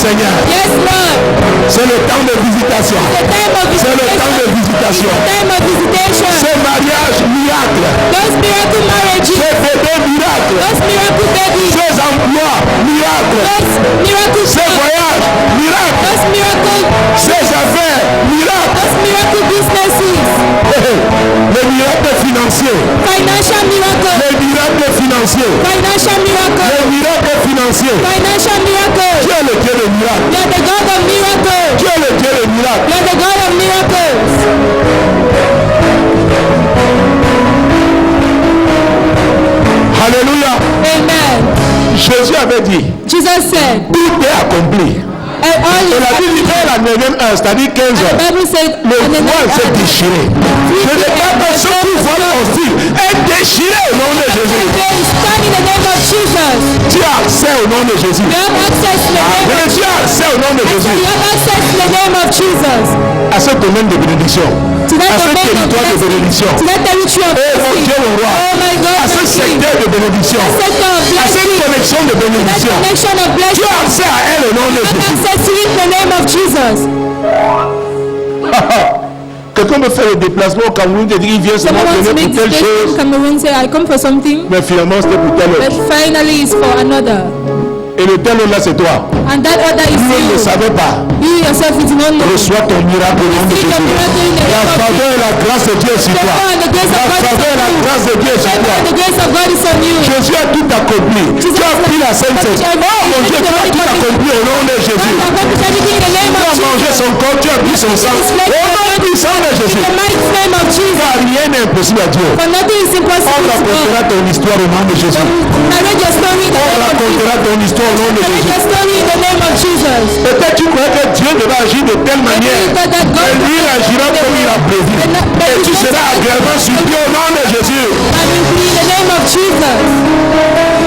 Seigneur. Yes, Lord. C'est le temps de visitation. The time of C'est le visitation. temps de visitation. The time of visitation. Ces mariages miracles. Those miracle marriages. Ces bébés miracles. Those miracle babies. Ces emplois miracles. Those miracle Ces jobs. voyages miracles. Those miracle. Ces affaires miracles. Those miracle businesses. Les miracles financiers. Financial miracle. Les miracles financiers. Financial miracle. Les miracles financiers. Financial miracle. Dieu est le Dieu des miracles. You are the God of miracles. Dieu est le Dieu des miracles. You are the God of miracles. Alléluia. Amen. Jésus avait dit, Jesus said, tout est accompli. and all Et is la Bible dit à la 9e heure, c'est-à-dire 15 The heures, Bible said, le and the voile next s'est hour, déchiré. Je déclare que ce qui voit ton fil est déchiré au nom de Jésus. there is stand in the name of Jesus. Tu as accès au nom de Jésus. You have access to the name Mais tu as accès au nom de of Jésus. You have access to the name of Jesus. À ce domaine de bénédiction. To that À ce domain of territoire de blessing. bénédiction. To that territory of Oh mon blessing. Dieu, mon roi. Oh my God, À ce blessing. secteur de bénédiction. Sector of À cette blessing. connexion de That bénédiction. connection of Tu blessing. as accès à elle au nom de You have Jésus. access to it in the name of Jesus. Quelqu'un me fait le déplacement au Cameroun et dit il vient seulement Someone wants to venir make pour telle this chose. Cameroon say, I come for something, Mais finalement c'était pour telle but autre. finally it's for another. Et le tel autre là c'est toi. And that other is Tu ne you. savais pas. You yourself, you do not know. Reçois ton miracle au nom de Receive Jésus. your miracle in the La name of faveur et la grâce de Dieu est sur The toi. power and the grace La of God is faveur et on la you. grâce de Dieu est sur The toi. power and the grace of God is on you. Jésus a tout accompli. Tu as pris la Sainte Seine. Oh mon Dieu, tu as tout accompli au nom de God Jésus. has accomplished everything in the name Tu of as mangé Jesus. son corps, tu as pris son sang. Au nom puissant de In Jésus. the mighty name of Jesus. Car rien n'est impossible à Dieu. For nothing is On impossible to racontera God. ton histoire au nom de Jésus. Narrate your story in the On name of Jesus. racontera ton histoire au nom de Narrate Jésus. your story in the name of Jesus. Peut-être tu crois que Dieu devait agir de telle manière. You thought that God Et lui il agira comme il a prévu. Et tu seras agréablement surpris au nom de Jésus. and will be in the name of Jesus.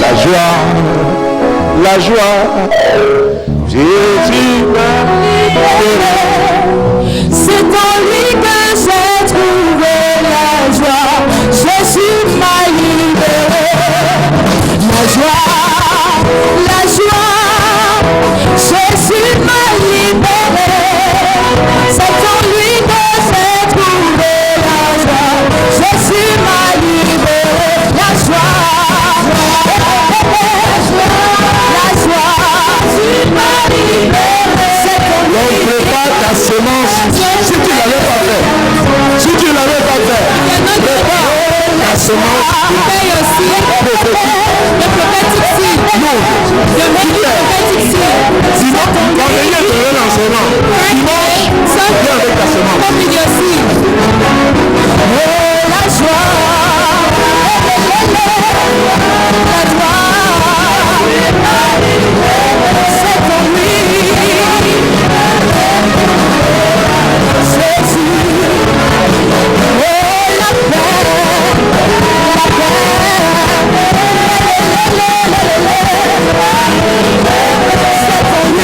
La joie, la joie. Jésus m'a libéré. C'est en lui que j'ai trouvé la joie. Jésus m'a libéré. La joie, la joie. Jésus m'a libéré. C'est en lui que j'ai trouvé la joie. Jésus m'a libéré. La joie, la joie. Jésus m'a libéré. C'est en Donc lui. prépare ta semence. Si tu ne l'avais pas fait, si tu ne l'avais pas fait, prépare ta semence. Prepare your seed, the prophetic seed. Non, You're making prophetic seed. sinon, quand il y a de l'enseignement, dimanche, viens avec ta semence. Come with your seed. La joie, la joie, c'est en lui. Jésus, oh la paix, c'est en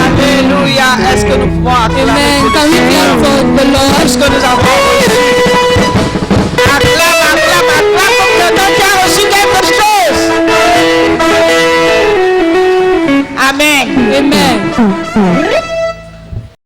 Alléluia. Est-ce que nous pouvons acclamer Amen. Can we le clap Seigneur? for the Lord? Est-ce que nous avons acclame, acclame, acclame comme quelqu'un qui a reçu quelque chose. Amen. Amen.